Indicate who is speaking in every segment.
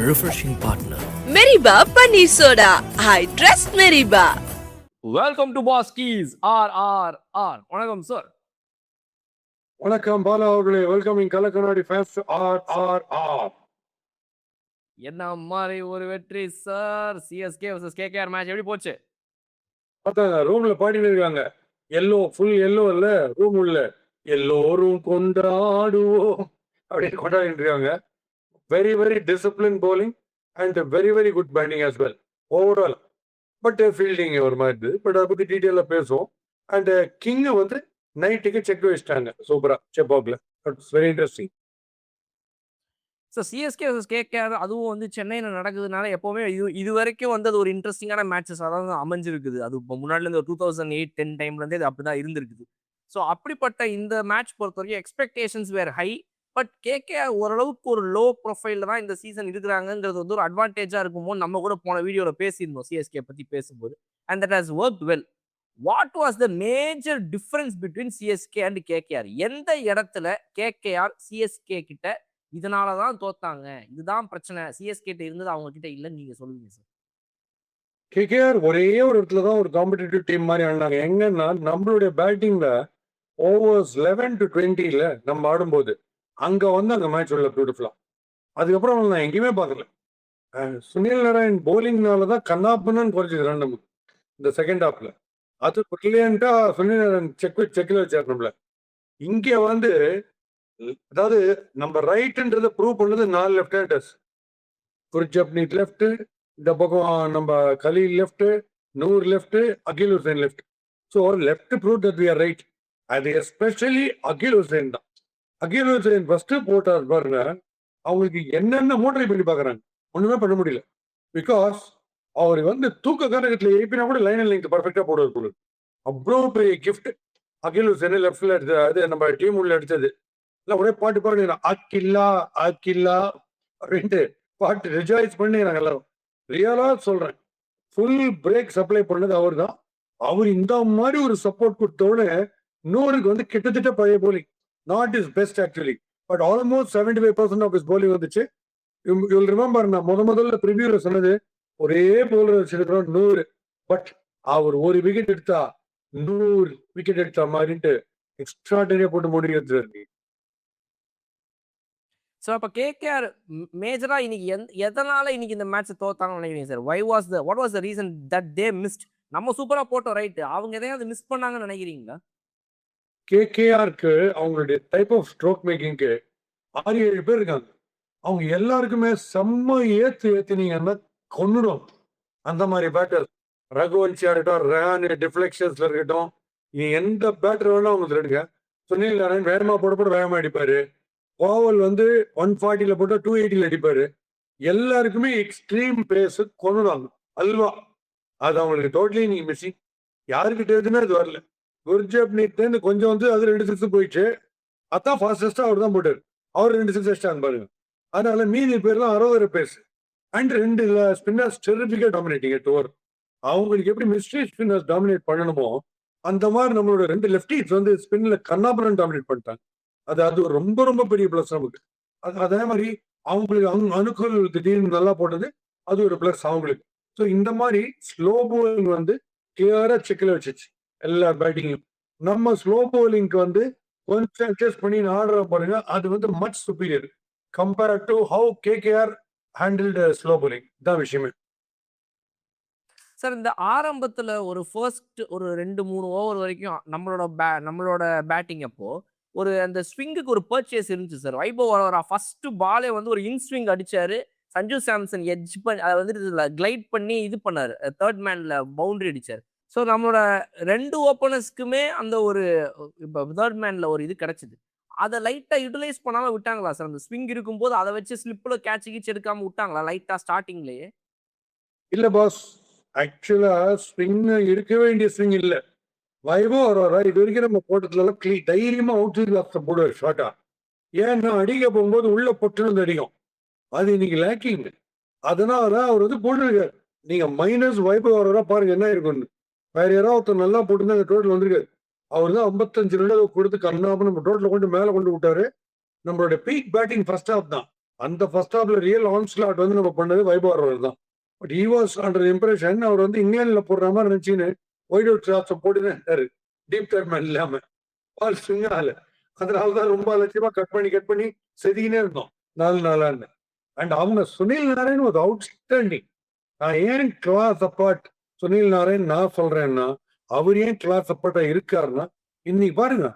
Speaker 1: refreshing partner.
Speaker 2: Meriba Paneer Soda. I trust Meriba.
Speaker 3: Welcome to பாஸ் கீஸ் ஆர் வணக்கம் சார்.
Speaker 4: வணக்கம் பாலா அவர்களே. வெல்கமிங் கலக்கநாடி ஃபேன்ஸ் ஆர்.
Speaker 3: என்ன மாதிரி ஒரு வெற்றி sir. CSK versus KKR match எப்படி போச்சு?
Speaker 4: பார்த்தாங்க ரூம்ல பாடிட்டு இருக்காங்க. எல்லோ ஃபுல் எல்லோ இல்ல ரூம் உள்ள எல்லோரும் கொண்டாடுவோம் அப்படின்னு கொண்டாடிட்டு இருக்காங்க. Very very discipline bowling and very very good batting as well overall. But fielding ஒரு மாதிரி இருந்தது. பட் அதை பத்தி டீட்டெயிலாக பேசுவோம். அண்ட் கிங்கை வந்து நைட்டுக்கு செக் வச்சிட்டாங்க சூப்பரா செப்பாக்ல. It's very interesting.
Speaker 3: Sir CSK versus KKR அதுவும் வந்து சென்னையில் நடக்குதுனால எப்போவுமே இது வரைக்கும் வந்து அது ஒரு இன்ட்ரெஸ்டிங்கான மேட்சஸ் அதாவது அமைஞ்சிருக்குது. அது இப்போ முன்னாடிலேருந்து ஒரு 2008-10 டைம்லேருந்தே அது அப்படி தான் இருந்திருக்குது. ஸோ அப்படிப்பட்ட இந்த மேட்ச் பொறுத்த வரைக்கும் expectations were high. But KKR ஓரளவுக்கு ஒரு லோ ப்ரொஃபைலில் தான் இந்த சீசன் இருக்கிறாங்கிறது வந்து ஒரு அட்வான்டேஜாக இருக்குமோ நம்ம கூட போன வீடியோவில் பேசியிருந்தோம் சிஎஸ்கே பற்றி பேசும்போது. And that has work well. What was the major difference between CSK and KKR? எந்த இடத்துல கேகேஆர் சிஎஸ்கே கிட்ட இதனால தான் தோத்தாங்க, இதுதான் பிரச்சனை, சிஎஸ்கே கிட்ட இருந்தது அவங்க கிட்ட இல்லைன்னு நீங்க சொல்லுவீங்க சார்?
Speaker 4: கேகேஆர் ஒரே ஒரு இடத்துல தான் ஒரு காம்படிட்டிவ் டீம் மாதிரி ஆனாங்க. எங்கன்னா நம்மளுடைய பேட்டிங்ல ஓவர்ஸ் 11 to 20ல நம்ம ஆடும்போது அங்க வந்து அந்த மேட்ச் உள்ள பியூட்டிஃபுல்லா. அதுக்கப்புறம் நான் எங்கேயுமே பார்க்கல. சுனில் நாராயண் போலிங்னால தான் கண்ணாப்புன்னு குறைச்சது ரன் நமக்கு இந்த செகண்ட் ஹாஃப்ல. அது பிரில்லியண்டா சுனில் நாராயண் செக்ல வச்சார் நம்மள. இங்க வந்து அதாவது நம்ம ரைட்ன்றதை ப்ரூவ் பண்ணது 4 லெஃப்ட் ஹேண்டர்ஸ். குர்ஜப்னீத் லெஃப்ட், இந்த பக்கம் நம்ம Khaleel left, Noor left, Akeal Hosein left. So left prove that we are right. அது எஸ்பெஷலி அகில் ஹுசைன் தான். அகில் ஹுசைன் ஃபர்ஸ்ட் போட்டார் பாருங்க. அவங்களுக்கு என்னென்ன மோட்டரை பண்ணி பார்க்குறாங்க, ஒண்ணுமே பண்ண முடியல. பிகாஸ் அவர் வந்து தூக்க காரகத்தில் எழுப்பினா கூட லைன் லைன் பர்ஃபெக்டா போடுவார் போல. அவ்வளோ பெரிய கிஃப்ட் அகில் ஹுசைன் லெஃப்ட்ல எடுத்தது. அது நம்ம டீம் உள்ள எடுத்தது இல்லை. ஒரே பாட்டு பாடுங்க, ஆக்கில்லா ஆக்கில்லா அப்படின்ட்டு பாட்டு ரிஜாய்ஸ் பண்ணி நாங்கள் எல்லாரும் ரியலா சொல்றேன். ஃபுல் பிரேக் சப்ளை பண்ணது அவர் தான். அவர் இந்த மாதிரி ஒரு சப்போர்ட் கொடுத்தோடனே நூறுக்கு வந்து கிட்டத்தட்ட பழைய bowling, not his best actually, but almost 75% of his bowling வந்துச்சு. யூ ரிமெம்பர் நான் முதல்ல ப்ரிவியூல சொன்னது ஒரே போலர் வச்சிருக்கிறோம் 100. பட் அவர் ஒரு விக்கெட் எடுத்தா 100 விக்கெட் எடுத்தா மாதிரிட்டு எக்ஸ்ட்ராடனரியா போட்டு முடிக்கிறது.
Speaker 3: ஸோ அப்போ கேகேஆர் மேஜராக இன்னைக்கு எதனால இன்னைக்கு இந்த மேட்ச் தோத்தாங்கன்னு நினைக்கிறீங்க sir? What was the reason that they missed? நம்ம சூப்பராக போட்டோம் ரைட்டு, அவங்க எதையாவது மிஸ் பண்ணாங்கன்னு நினைக்கிறீங்களா?
Speaker 4: கேகேஆருக்கு அவங்களுடைய டைப் ஆஃப் ஸ்ட்ரோக் மேக்கிங்க்கு 6-7 பேர் இருக்காங்க. அவங்க எல்லாருக்குமே செம்ம ஏத்தினீங்கன்னா கொன்னுடும் அந்த மாதிரி பேட்டர். ரகுவன்சியா இருக்கட்டும், ரஹான் டிஃப்ளெக்ஷன்ஸ்ல இருக்கட்டும், எந்த பேட்டர் வேணா அவங்க எடுங்க. சுனில் நாராயண் வேகமா போட வேகமா அடிப்பாரு. கோவல் வந்து 140ல போட்டா 280ல அடிப்பாரு. எல்லாருக்குமே எக்ஸ்ட்ரீம் பேஸ் கொண்டுடுவாங்க அல்வா. அது அவங்களுக்கு டோட்டலி நீங்க மிஸ்ஸிங். யாருக்கிட்ட எதுவுமே அது வரல. குர்ஜப்னீத் கொஞ்சம் வந்து அது 2 6 போயிடுச்சு. அதான் ஃபாஸ்டஸ்டா அவர் தான் போட்டாரு. அவர் 2 6 அடிச்சாங்க பாருங்க. அதனால மீதி பேர்லாம் 60 பேஸ் அண்ட் 2 ஸ்பின்னர்ஸ் டெரிபிக்கா டாமினேட்டிங் எட் ஓவர். அவங்களுக்கு எப்படி மிஸ்ட்ரி ஸ்பின்னர்ஸ் டாமினேட் பண்ணணுமோ அந்த மாதிரி நம்மளோட 2 லெஃப்டிஸ் வந்து ஸ்பின்ல கண்ணாபுரம் டாமினேட் பண்ணிட்டாங்க. அது ரொம்ப ரொம்ப பெரிய பிளஸ் நமக்கு. அதே மாதிரி அவங்களுக்கு அணுக்கள் திடீர்னு நல்லா போட்டது அது ஒரு பிளஸ் அவங்களுக்கு. ஸோ இந்த மாதிரி ஸ்லோ போலிங் வந்து கிளியரா செக்ல வச்சிச்சு எல்லா பேட்டிங்லையும். நம்ம ஸ்லோ போலிங்க்கு வந்து கொஞ்சம் அட்ஜஸ்ட் பண்ணி ஆடுற பாருங்க, அது வந்து much superior compare to how KKR handled slow bowling. தான் விஷயமே
Speaker 3: சார். இந்த ஆரம்பத்தில் ஒரு ஃபர்ஸ்ட் ஒரு 2-3 ஓவர் வரைக்கும் நம்மளோட பேட்டிங் அப்போ ஒரு அந்த ஸ்விங்குக்கு ஒரு பர்ச்சேஸ் இருந்துச்சு சார். வைபவ் வர ஃபர்ஸ்ட் பாலே வந்து ஒரு இன்ஸ்விங் அடிச்சாரு. சஞ்சு சாம்சன் எட்ஜ் பண்ணி அதை வந்து கிளைட் பண்ணி இது பண்ணாரு, தேர்ட் மேன்ல பவுண்டரி அடிச்சாரு. ஸோ நம்மளோட 2 ஓப்பனர்ஸ்க்குமே அந்த ஒரு இப்போ தேர்ட் மேன்ல ஒரு இது கிடைச்சது. அதை லைட்டா யூட்டிலைஸ் பண்ணாம விட்டாங்களா சார்? அந்த ஸ்விங் இருக்கும்போது அதை வச்சு ஸ்லிப்ல கேட்ச் கீச் எடுக்காம விட்டாங்களா லைட்டா ஸ்டார்டிங்லயே?
Speaker 4: இல்ல பாஸ், ஆக்சுவலா ஸ்விங் இருக்க வேண்டிய ஸ்விங் இல்ல. வைபவ் அரோரா இது வரைக்கும் நம்ம போட்டதுல தைரியமா அவுட் சைட் ஆஃப் போடுவார் ஷார்ட்டா. ஏன்னா அடிக்க போகும்போது உள்ள பொட்டுன்னு அடிக்கும். அது இன்னைக்கு லேக்கிங். அதனாலதான் அவர் வந்து போட்டுருக்காரு. நீங்க மைனஸ் வைபவ் அரோரா பாருங்க என்ன இருக்குன்னு. வேற யாராவது ஒருத்தர் நல்லா போட்டுருந்தா அந்த டோட்டல் வந்திருக்காரு. அவர் தான் 55 ரன் கொடுத்து கண்ணாம நம்ம டோட்டல கொண்டு மேல கொண்டு விட்டாரு. நம்மளோட பீக் பேட்டிங் ஃபர்ஸ்ட் ஹாஃப் தான். அந்த ஃபர்ஸ்ட் ஹாஃப்ல ரியல் ஆன் ஸ்லாட் வந்து நம்ம பண்ணது வைபவர் தான். But he was under impression அவர் வந்து இங்கிலாந்துல போடுற மாதிரி இருந்துச்சுன்னு ஒயிட் அவுட் ஷாட்ஸை போட்டுதான் இருந்தாரு. டீப் டர்மன் இல்லாம பால் ஸ்விங் ஆகல. அதனாலதான் ரொம்ப அலட்சியமா கட் பண்ணி செதுக்கினே இருந்தோம் 4 நாளான்னு. அண்ட் அவங்க சுனில் நாராயண் வாஸ் அவுட்ஸ்டாண்டிங். நான் ஏன் கிளாஸ் அப்பார்ட் சுனில் நாராயண் நான் சொல்றேன்னா, அவர் ஏன் கிளாஸ் அப்பார்ட்டா இருக்காருன்னா, இன்னைக்கு பாருங்க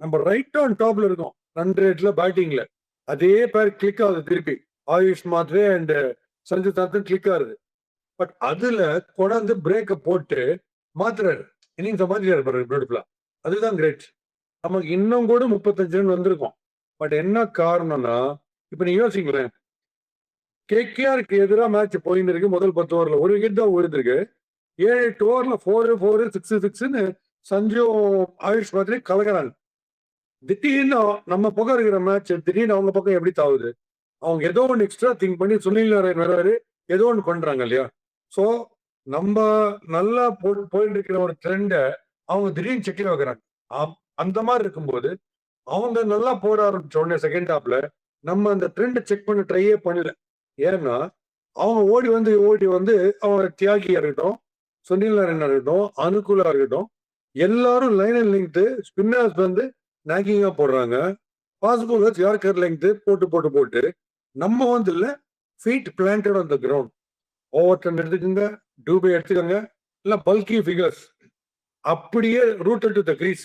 Speaker 4: நம்ம ரைட் ஆன் டாப்ல இருக்கோம் ரன் ரேட்ல பேட்டிங்ல. அதே பேர் கிளிக் ஆகுது திருப்பி. ஆயுஷ் மாத்ரே அண்ட் சஞ்சு சாம்சன் கிளிக் ஆகுது. பட் அதுல கொண்டாந்து பிரேக்க போட்டு மாத்துறாரு. இன்னிங்ஸ் மாத்திட்டாரு பியூட்டிஃபுல்லா. அதுதான் கிரேட். நமக்கு இன்னும் கூட 35 ரன் வந்திருக்கும். பட் என்ன காரணம்னா, இப்ப நீ யோசிக்கிறேன், கேகேஆருக்கு எதிராக மேட்ச் போயின்னு இருக்கு. முதல் 10 ஓவர்ல ஒரு விக்கெட் தான் விழுந்திருக்கு. 7-8 ஓவர்ல 4 6 சஞ்சு ஆயுஷ் மாதிரி கலக்கிறாங்க. திடீர்னு நம்ம பக்கம் இருக்கிற மேட்ச் திடீர்னு அவங்க பக்கம் எப்படி தாவுது? அவங்க ஏதோ ஒன்று எக்ஸ்ட்ரா திங்க் பண்ணி சுனில் நாராயண் வர்றாரு, ஏதோ ஒன்று பண்றாங்க இல்லையா? ஸோ நம்ம நல்லா போயிட்டு இருக்கிற ஒரு ட்ரெண்டை அவங்க திடீர்னு செக்ல வைக்கிறாங்க. அந்த மாதிரி இருக்கும்போது அவங்க நல்லா போட ஆரம்பிச்ச உடனே செகண்ட் ஹாப்ல நம்ம அந்த ட்ரெண்டை செக் பண்ண ட்ரையே பண்ணல. ஏன்னா அவங்க ஓடி வந்து அவங்க தியாகியா இருக்கட்டும், சுனில் நாராயணா இருக்கட்டும், அனுகூலா இருக்கட்டும், எல்லாரும் லைன் அண்ட் லெங்க்த் ஸ்பின்னர்ஸ் வந்து நாக்கிங்கா போடுறாங்க. ஃபாஸ்ட் பவுலர்ஸ் யார்கர் லெங்க்த் போட்டு நம்ம வந்து இல்ல feet planted on the ground. Overton எடுத்துக்கோங்க, டூபே எடுத்துக்கோங்க, இல்ல பல்கி ஃபிகர்ஸ் அப்படியே ரூட்டட் டு த கிரீஸ்.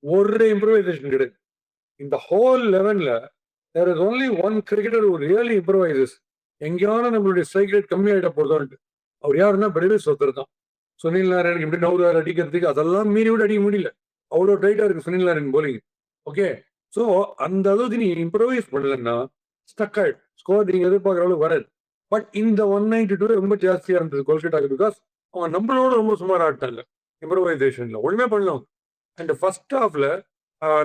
Speaker 4: ஒரு இம்ப்ரூவைசேஷன் கிடையாது. இந்த ஹோல் 11ல there is only one cricketer who really improvises. எங்கேயான நம்மளுடைய ஸ்ட்ரைக் ரேட் கம்மியாயிட்ட போதும்ட்டு அவர் யாருன்னா பிரவேஸ் ஒருத்தர் தான். சுனில் நாராயண் இப்படி நவுறாரு அடிக்கிறதுக்கு அதெல்லாம் மீறி விட அடிக்க முடியல. அவ்வளோ டைட்டா இருக்கு Sunil Narine bowling. Okay, so அந்த அளவுக்கு நீ இம்ப்ரவைஸ் பண்ணலன்னா ஸ்டக் ஆயிடும். ஸ்கோர் நீங்க எதிர்பார்க்குற அளவுக்கு வராது. பட் இந்த 192 ரொம்ப ஜாஸ்தியா இருந்தது கொல்கட்டாக்கு. பிகாஸ் அவங்க நம்மளோட ரொம்ப சுமார் ஆட்டாங்க இம்ப்ரவைசேஷன்ல, ஒண்ணுமே பண்ணலாம். அண்ட் ஃபர்ஸ்ட் ஹாஃப்ல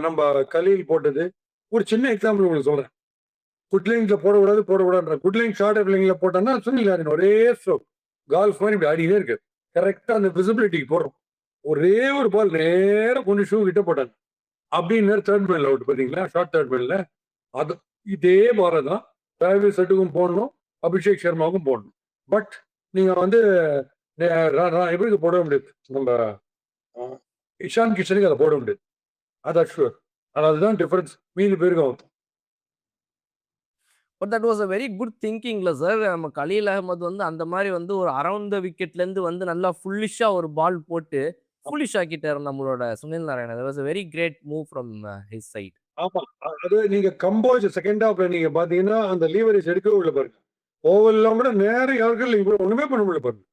Speaker 4: நம்ம கலீல் போட்டது ஒரு சின்ன எக்ஸாம்பிள் உங்களுக்கு சொல்றேன். குட்லிங்ல போடக்கூடாது குட்லிங் ஷார்ட் பிள்ளைங்கள போட்டான்னா சுனில் நாராயண் ஒரே ஸ்ட்ரோக் கால்ஃப் மாதிரி இப்படி ஆடினே இருக்கு. கரெக்டா அந்த விசிபிலிட்டிக்கு போடுறோம். ஒரே ஒரு பால் நேரம் கொண்டு ஷூ கிட்ட போட்டாங்க. அப்படின்னு தேர்ட் மேன்ல அவுட் பாத்தீங்களா, ஷார்ட் தேர்ட் மேன்ல. அது இதே பால தான் டிராவிஸ் ஹெட்டுக்கும் போடணும், அபிஷேக் சர்மாவுக்கும் போடணும். பட் நீங்க வந்து எப்படி போட முடியாது, நம்ம இஷான் கிஷனுக்கு அதை போட முடியாது. அது ஷூர். அதுதான் டிஃபரன்ஸ் மீதி பேருக்கு ஆகும்.
Speaker 3: But that was a very good திங்கிங்ல சார். நம்ம கலீல் அகமது வந்து அந்த மாதிரி வந்து ஒரு அரௌண்ட் த விக்கெட்லேருந்து வந்து நல்லா ஃபுல்லிஷாக ஒரு பால் போட்டு ஃபுல்லிஷ் ஆக்கிட்டார் நம்மளோட சுனில் நாராயண். அது was a very great move from his side.
Speaker 4: ஆமா, அது நீங்க கம்போஸ் செகண்ட் ஹாஃப்ல நீங்க பாத்தீங்கன்னா அந்த லீவரேஜ் எடுக்கவே உள்ள பாருங்க. ஓவர்லாம் கூட நேரம் யாருக்கும் இம்ப்ரூவ் ஒண்ணுமே பண்ண முடியல பாருங்க.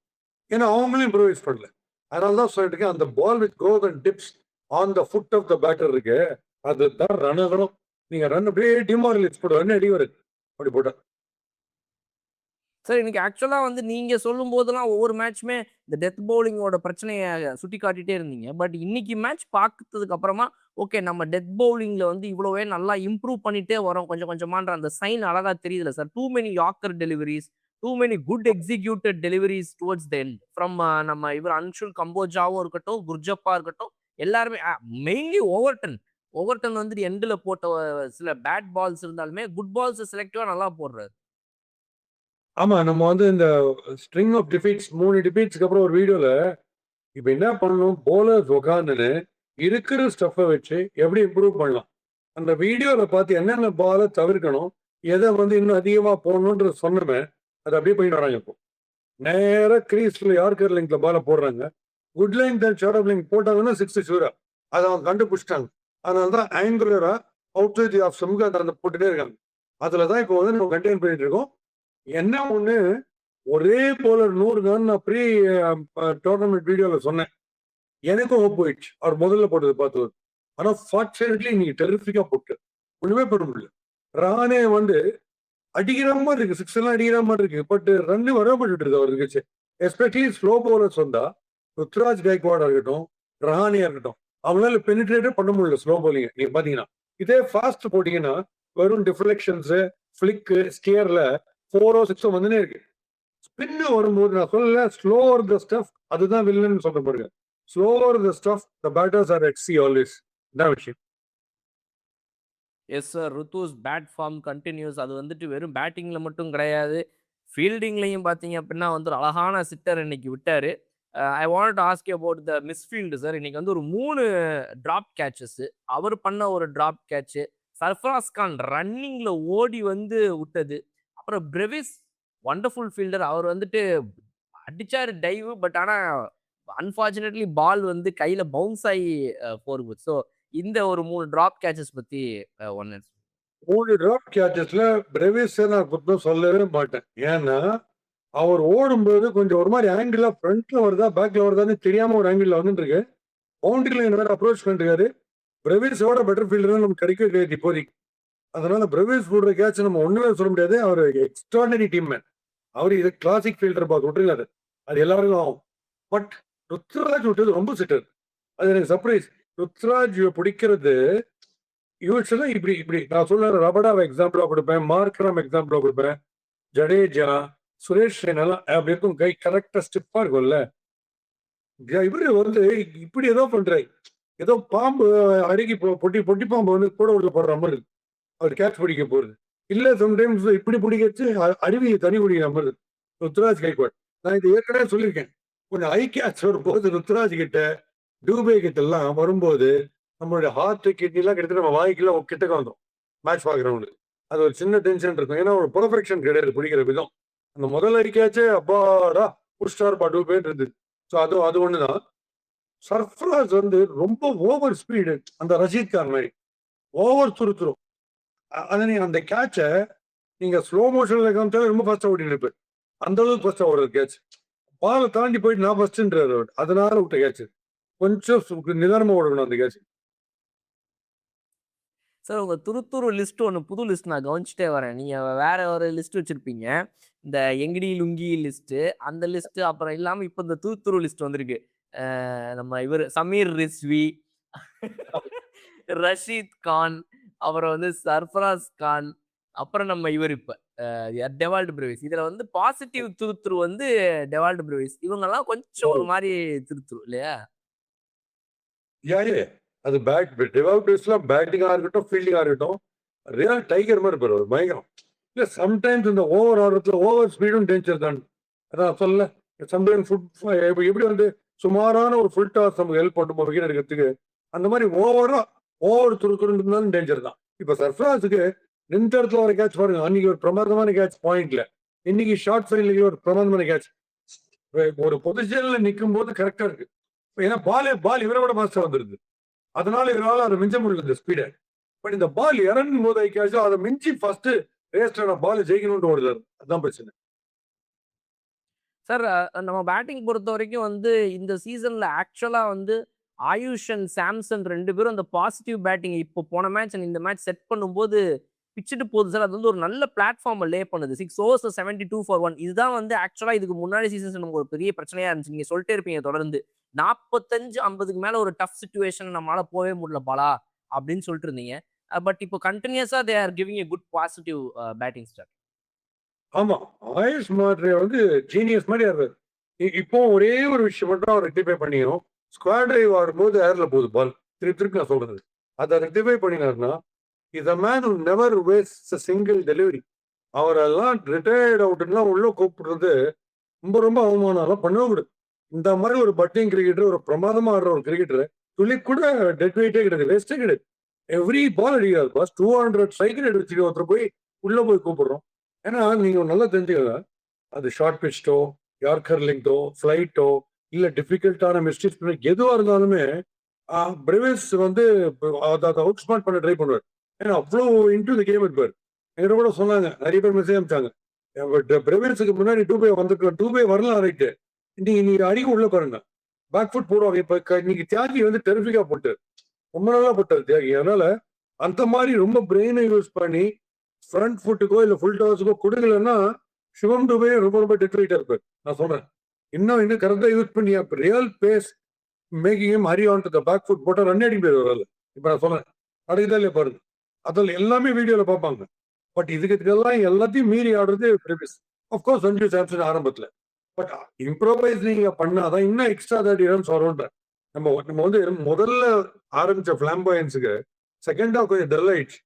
Speaker 4: ஏன்னா அவங்களும் இம்ப்ரூவைஸ் பண்ணல. அதனால தான் சொல்லிட்டு இருக்கேன், அந்த ball with goes and dips on the foot of the batter இருக்கு, அதுதான் ரன் ஆகணும். நீங்க ரன் அப்படியே டிமாரலைஸ் போட ரன் அடி வருது அப்படி போட்டா.
Speaker 3: சார் இன்னைக்கு ஆக்சுவலாக வந்து நீங்கள் சொல்லும் போதெல்லாம் ஒவ்வொரு மேட்ச்மே இந்த டெத் பவுலிங்கோட பிரச்சனையை சுட்டி காட்டிகிட்டே இருந்தீங்க. பட் இன்னைக்கு மேட்ச் பார்த்ததுக்கு அப்புறமா ஓகே நம்ம டெத் பவுலிங்கில் வந்து இவ்வளோவே நல்லா இம்ப்ரூவ் பண்ணிகிட்டே வரோம் கொஞ்சம் கொஞ்சமான்ற அந்த சைன் அழகாக தெரியுதுல்ல sir. Too many yorker deliveries, too many good executed deliveries towards the end from நம்ம இவர் அன்ஷுல் கம்போஜாவும் இருக்கட்டும், குர்ஜப்பா இருக்கட்டும், எல்லாருமே மெயின்லி ஓவர்டன் வந்து எண்டில் போட்ட சில பேட் பால்ஸ் இருந்தாலுமே குட் பால்ஸ் செலக்டிவாக நல்லா போடுறாரு.
Speaker 4: ஆமா, நம்ம வந்து இந்த ஸ்ட்ரிங் ஆஃப் டிஃபீட்ஸ் 3 டிஃபீட்ஸ்க்கு அப்புறம் ஒரு வீடியோல இப்ப என்ன பண்ணணும், போலர்ஸ் உட்காந்துன்னு இருக்கிற ஸ்டஃப்பை வச்சு எப்படி இம்ப்ரூவ் பண்ணலாம், அந்த வீடியோல பார்த்து என்னென்ன பாலை தவிர்க்கணும், எதை வந்து இன்னும் அதிகமா போடணும்ன்ற சொன்னமே அதை அப்படியே போயிட்டு வராங்க. இப்போ நேராக கிரீஸ்ல யார்கர் லிங்க்ல பாலை போடுறாங்க. குட் லைன் தான் ஷார்ட் ஆஃப் லிங்க் போட்டாங்கன்னா 6 ஷூரா அதை அவங்க கண்டுபிடிச்சிட்டாங்க. அதனால தான் ஆங்குலரா அவுட் சைட் ஆஃப் சமூக அந்த போட்டுட்டே இருக்காங்க. அதுல தான் இப்போ வந்து நம்ம கண்டெயின் பண்ணிட்டு இருக்கோம். என்ன ஒண்ணு, ஒரே போலர் 100 தான் நான் ப்ரீ டோர்னமெண்ட் வீடியோல சொன்னேன். எனக்கும் ஹோப் போயிடுச்சு அவர் முதல்ல போட்டது பார்த்து. ஆனா ஃபார்ச்சுனேட்லி நீங்க டெரிஃபிக்கா போட்டு ஒண்ணுமே பண்ண முடியல. ரானே வந்து அடிக்கிற மாதிரி இருக்கு, 6 எல்லாம் அடிக்கிற மாதிரி இருக்கு. பட் ரன் வரப்பட்டு இருக்கு அவருக்கு. எஸ்பெஷலி ஸ்லோ பவுலர்ஸ் வந்தா ருத்ராஜ் கைக்வாடா இருக்கட்டும், ரஹானியா இருக்கட்டும், அவங்களால பெனிட்ரேட்டே பண்ண முடியல ஸ்லோ பவுலிங். நீங்க பாத்தீங்கன்னா இதே ஃபாஸ்ட் போட்டீங்கன்னா வெறும் டிஃப்ளெக்ஷன்ஸ், ஃபிளிக்கு, ஸ்டியர்ல 4 6 வந்துனே இருக்கு. ஸ்பின்னு வரும்போது நான் சொல்லல ஸ்லோவர் த ஸ்டஃப், அதுதான் வில்லன்னு சொல்ல பாருங்க. Slower the stuff the batters are at sea always. இதான் விஷயம்.
Speaker 3: Yes sir. ருத்துஸ் பேட் ஃபார்ம் கன்டினியூஸ். அது வந்துட்டு வெறும் பேட்டிங்ல மட்டும் கிடையாது. ஃபீல்டிங்லயும் பார்த்தீங்க அப்படின்னா வந்து ஒரு அழகான சிட்டர் இன்னைக்கு விட்டாரு. I want to ask you about the misfield sir. இன்னைக்கு வந்து ஒரு 3 டிராப் கேட்சஸ். அவர் பண்ண ஒரு டிராப் கேட்ச். சர்ஃபராஸ் கான் ரன்னிங்ல ஓடி வந்து விட்டது. அப்புறம் பிரெவிஸ் வண்டர்ஃபுல் ஃபீல்டர். அவர் வந்துட்டு அடிச்சாரு டைவ். பட் ஆனா அன்பார்ச்சுனேட்லி பால் வந்து கையில பவுன்ஸ் ஆகி 4 போச்சு. ஸோ இந்த ஒரு 3 டிராப் கேட்சஸ் பத்தி 1 மினிட்.
Speaker 4: 3 டிராப் கேட்சஸ்ல பிரேவிஸை நான் குத்தம் சொல்லவே மாட்டேன். ஏன்னா அவர் ஓடும்போது கொஞ்சம் ஒரு மாதிரி ஆங்கிள் ஃப்ரண்ட்ல வருதா பேக்ல வருதான்னு தெரியாம ஒரு ஆங்கிள் வந்துட்டு இருக்கு. பவுண்டரியில என்ன வேற அப்ரோச் பண்ணிருக்காரு. பிரேவிஸோட பெட்டர் ஃபீல்டர் நமக்கு கிடைக்கவே கிடையாது இப்போதைக்கு. அதனால பிரேவிஸ் போடுற கேட்ச் நம்ம ஒண்ணுமே சொல்ல முடியாது. அவர் எக்ஸ்ட்ராடனரி டீம் மேன். அவர் இது கிளாசிக் ஃபீல்டர் பார்த்து விட்டுருக்காரு. அது எல்லாருக்கும் ஆகும். பட் ருத்ராஜ் விட்டது ரொம்ப சிட்டர். அது எனக்கு சர்ப்ரைஸ். ருத்ராஜ் பிடிக்கிறது யூஸ்வலா இப்படி இப்படி நான் சொல்ல ரபடாவை எக்ஸாம்பிளா கொடுப்பேன், மார்க்ராம் எக்ஸாம்பிளா கொடுப்பேன், ஜடேஜா, சுரேஷ் ரெய்னாலாம் அப்படி இருக்கும். கை கரெக்டா ஸ்டிப்பா இருக்கும்ல. இவரு வந்து இப்படி ஏதோ பண்றாரு. ஏதோ பாம்பு அருகி பொட்டி பொட்டி பாம்பு வந்து கூட உள்ள போடுற மாதிரி இருக்கு. அவர் கேட்ச் பிடிக்க போறது இல்ல. சம்டைம்ஸ் இப்படி பிடிக்கச்சு அருவியை தனி குடிக்கிற மாதிரி இருக்கு. ருத்ராஜ் கைக்வாட். நான் இது ஏற்கனவே சொல்லியிருக்கேன். கொஞ்சம் ஐ கேட்ச் வரும்போது ருத்ராஜ் கிட்ட டூபே கிட்ட எல்லாம் வரும்போது நம்மளுடைய ஹார்ட் கிட்னி எல்லாம் கிட்டத்தட்ட நம்ம வாய்க்கெல்லாம் கிட்டக்க வந்தோம் மேட்ச் பாக்குறவங்களுக்கு. அது ஒரு சின்ன டென்ஷன் இருக்கும். ஏன்னா ஒரு பர்ஃபெக்ஷன் கிடையாது பிடிக்கிற விதம். அந்த முதல் அறிக்கையாச்சே அப்பாடா புஷ்டார் பா டூபேன்னு இருந்தது. ஸோ அது ஒண்ணுதான். சர்ஃப்ராஸ் வந்து ரொம்ப ஓவர் ஸ்பீடு. அந்த ரஷீத் கான் மாதிரி ஓவர் துருத்துரும். அந்த கேட்சை நீங்க ஸ்லோ மோஷன்ல காமிச்சாலும் ரொம்ப ஃபாஸ்டா ஓடி இருப்பாரு. அந்த அளவுக்கு ஃபாஸ்டா ஓடுற கேட்ச். பாலை தாண்டி போயிட்டு நான் ஃபர்ஸ்ட்ன்றாரு. அதனால விட்ட கேட்ச். கொஞ்சம் நிதானமா ஓடணும் அந்த கேட்ச்.
Speaker 3: சார் உங்க துருத்துரு லிஸ்ட் ஒன்று புது லிஸ்ட் நான் கவனிச்சுட்டே வரேன். நீங்க வேற ஒரு லிஸ்ட் வச்சிருப்பீங்க. இந்த எங்கடி லுங்கி லிஸ்ட், அந்த லிஸ்ட் அப்புறம் இல்லாம இப்போ இந்த துருத்துரு லிஸ்ட் வந்திருக்கு. நம்ம இவர் சமீர் ரிஸ்வி, ரஷீத் கான், அப்புறம் வந்து சர்ஃபராஸ் கான், அப்புறம் நம்ம இவர் இப்ப டெவால்ட் பிரேவிஸ். இதுல வந்து பாசிட்டிவ் துருத்துரு வந்து டெவால்ட் பிரேவிஸ். இவங்கெல்லாம் கொஞ்சம் ஒரு மாதிரி துருத்துரு இல்லையா?
Speaker 4: யாரு அது பேட்டிங்கா இருக்கட்டும் ஃபீல்டிங்கா இருக்கட்டும் ரியல் டைகர் மாதிரி இருப்பாரு. ஒரு பயங்கரம். இல்ல சம்டைம்ஸ் இந்த ஓவர் ஆடுறதுல ஓவர் ஸ்பீடும் டேஞ்சர் தான். அதான் சொல்ல சம்டைம்ஸ் எப்படி வந்து சுமாரான ஒரு ஃபுல் டாஸ் நமக்கு ஹெல்ப் பண்ணும் விக்கெட் எடுக்கிறதுக்கு. அந்த மாதிரி ஓவர் துருத்துருன்னு இருந்தாலும் டேஞ்சர் தான். இப்ப சர்ஃப்ராஸுக்கு நின்ற இடத்துல ஒரு கேட்ச் பாருங்க. அன்னைக்கு ஒரு பிரமாதமான கேட்ச் பாயிண்ட்ல. இன்னைக்கு ஷார்ட் ஃபைனல் ஒரு பிரமாதமான கேட்ச். ஒரு பொசிஷன்ல நிற்கும் போது கரெக்டா இருக்கு. ஏன்னா பால் இவரை விட மாஸ்டர் வந்துருது. அதனால இவரால் அதை மிஞ்ச முடியல இந்த ஸ்பீடை. பட் இந்த பால் இறங்கும் போது ஐக்காச்சும் அதை மிஞ்சி ஃபர்ஸ்ட் ரேஸ்ல பால் ஜெயிக்கணும்னு ஓடுதாரு. அதுதான் பிரச்சனை.
Speaker 3: சார் நம்ம பேட்டிங் பொறுத்த வரைக்கும் வந்து இந்த சீசன்ல ஆக்சுவலா வந்து ஆயுஷ் அண்ட் சாம்சன் 2 பேரும் அந்த பாசிட்டிவ் பேட்டிங் இப்போ போன மேட்ச் அண்ட் இந்த மேட்ச் செட் பண்ணும்போது பிச்சுட்டு போகுது சார். அது வந்து ஒரு நல்ல பிளாட்ஃபார்ம் லே பண்ணுது. 6 overs 72 for 1. இதுதான் வந்து ஆக்சுவலா இதுக்கு முன்னாடி சீசன்ஸ் நமக்கு ஒரு பெரிய பிரச்சனையா இருந்துச்சு. நீங்க சொல்லிட்டே இருப்பீங்க தொடர்ந்து 45-50க்கு மேல ஒரு டஃப் சிச்சுவேஷன் நம்மளால போகவே முடியல பாலா அப்படின்னு சொல்லிட்டு இருந்தீங்க. பட் இப்போ கண்டினியூஸா they are giving a good positive batting start.
Speaker 4: ஆமா, ஆயுஷ் மாத்ரே வந்து ஜீனியஸ் மாதிரி ஆடுறாரு. இப்போ ஒரே ஒரு விஷயம் மட்டும் அவர் ரெக்டிஃபை பண்ணிக்கணும். ஸ்குவாட் டிரைவ் ஆடும்போது ஏர்ல போகுது பால். திருப்பி நான் சொல்றது அதை ரெக்டிஃபை பண்ணினாருன்னா is a man who never wastes a single delivery. அவரெல்லாம் ரிட்டையர்ட் அவுட்னா உள்ள கூப்பிடுறது ரொம்ப ரொம்ப அவமானம் பண்ணவே கூடாது. இந்த மாதிரி ஒரு பட்டிங் கிரிக்கெட்டர், ஒரு பிரமாதமா ஆடுற ஒரு கிரிக்கெட்டர் துளி கூட டெட் வெயிட்டே கிடையாது, வேஸ்டே கிடையாது. எவ்ரி பால் அடிக்கிறார் பாஸ். 200 ஸ்ட்ரைக் ரேட் வச்சுக்க ஒருத்தர் போய் உள்ள போய் கூப்பிடுறோம். ஏன்னா நீங்க நல்லா தெரிஞ்சுக்கலாம், அது ஷார்ட் பிச்சோ, யார்கர் லிங்கோ, ஃபிளைட்டோ, இல்ல டிஃபிகல்ட்டான மிஸ்டேக்ஸ் எதுவா இருந்தாலுமே பிரேவிஸ் வந்து அதை அவுட் ஸ்மார்ட் பண்ண ட்ரை பண்ணுவார். ஏன்னா அவ்வளோ இன்டு தி கேம் இருப்பார். என்கிட்ட கூட சொன்னாங்க, நிறைய பேர் மெசேஜ் அனுப்பிச்சாங்க, பிரேவிஸுக்கு முன்னாடி டூபே வந்துருக்கலாம், டூபே வரலாம் ரைட்டு, நீங்க அடிக்க உள்ள பாருங்க பேக் ஃபுட் போடுவாங்க. இப்ப இன்னைக்கு தியாகி வந்து டெரிஃபிக்கா போட்டார், ரொம்ப நல்லா போட்டார் தியாகி. அதனால அந்த மாதிரி ரொம்ப பிரெயினை யூஸ் பண்ணி ஃப்ரண்ட் ஃபுட்டுக்கோ இல்ல ஃபுல் டாஸுக்கோ கொடுக்கலன்னா சிவம் துபே ரொம்ப ரொம்ப டெட்ரைட்டா இருப்பார். நான் சொல்றேன் இன்னும் கரெக்டா யூஸ் பண்ணி real pace making hurry on to the back foot போட்டா ரன் அடி பேர் வரல. இப்ப நான் சொல்றேன் அடைக்குதா இல்லையா பாருங்க. அதில் எல்லாமே வீடியோல பார்ப்பாங்க. பட் இதுக்கெல்லாம் எல்லாத்தையும் மீறி ஆடுறது பிரேவிஸ். அப்கோர்ஸ் சஞ்சு சாம்சன் ஆரம்பத்துல. பட் இம்ப்ரோவைஸ் நீங்க பண்ணாதான் இன்னும் எக்ஸ்ட்ரா 30 ரன்ஸ் வரும்ன்ற. நம்ம வந்து முதல்ல ஆரம்பிச்ச பிளாம்போயன்ஸுக்கு செகண்ட் ஹாஃப் கொஞ்சம் டல் ஆயிடுச்சு.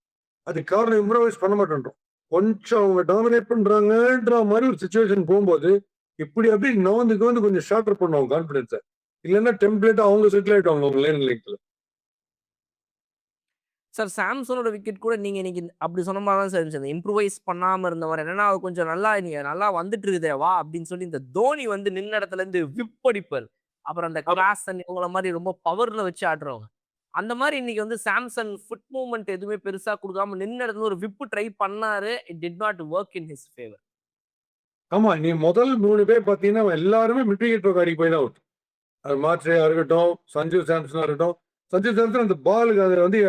Speaker 4: அதுக்கு காரணம் இம்ப்ரவைஸ் பண்ண மாட்டேன்றோம். கொஞ்சம் அவங்க டாமினேட் பண்றாங்கன்ற மாதிரி ஒரு சுச்சுவேஷன் போகும்போது இப்படி அப்படி நவந்துக்கு வந்து கொஞ்சம் ஷார்ட்டர் பண்ணுவாங்க கான்பிடன்ஸை. இல்லைன்னா டெம்ப்ளேட்டா அவங்க செட்டில் ஆயிட்டாங்க அவங்க லைன் லைன்ல.
Speaker 3: சார் சாம்சனோட விக்கெட் கூட நீங்க இன்னைக்கு அப்படி சொன்ன மாதிரி தான் சார் இருந்துச்சு. இம்ப்ரூவைஸ் பண்ணாம இருந்தவர் என்னன்னா அவர் கொஞ்சம் நல்லா நீங்க நல்லா வந்துட்டு இருக்குதே வா அப்படின்னு சொல்லி இந்த தோனி வந்து நின்ன இடத்துல இருந்து விப் அடிப்பார். அப்புறம் அந்த கிளாசன் இவங்கள மாதிரி ரொம்ப பவர்ல வச்சு ஆடுறவங்க. அந்த மாதிரி இன்னைக்கு வந்து சாம்சன் ஃபுட் மூவ்மெண்ட் எதுவுமே பெருசா கொடுக்காம நின்ன இடத்துல ஒரு விப் ட்ரை பண்ணாரு. It did not work in his favour.
Speaker 4: ஆமா, நீ முதல் 3 பேர் பாத்தீங்கன்னா எல்லாருமே மிட் விக்கெட் பக்கம் போய் தான் அவுட். அது மாத்ரேயா இருக்கட்டும், சஞ்சு சாம்சனா இருக்கட்டும். சஞ்சு சாம்சன் அந்த பாலுக்கு அது வந்து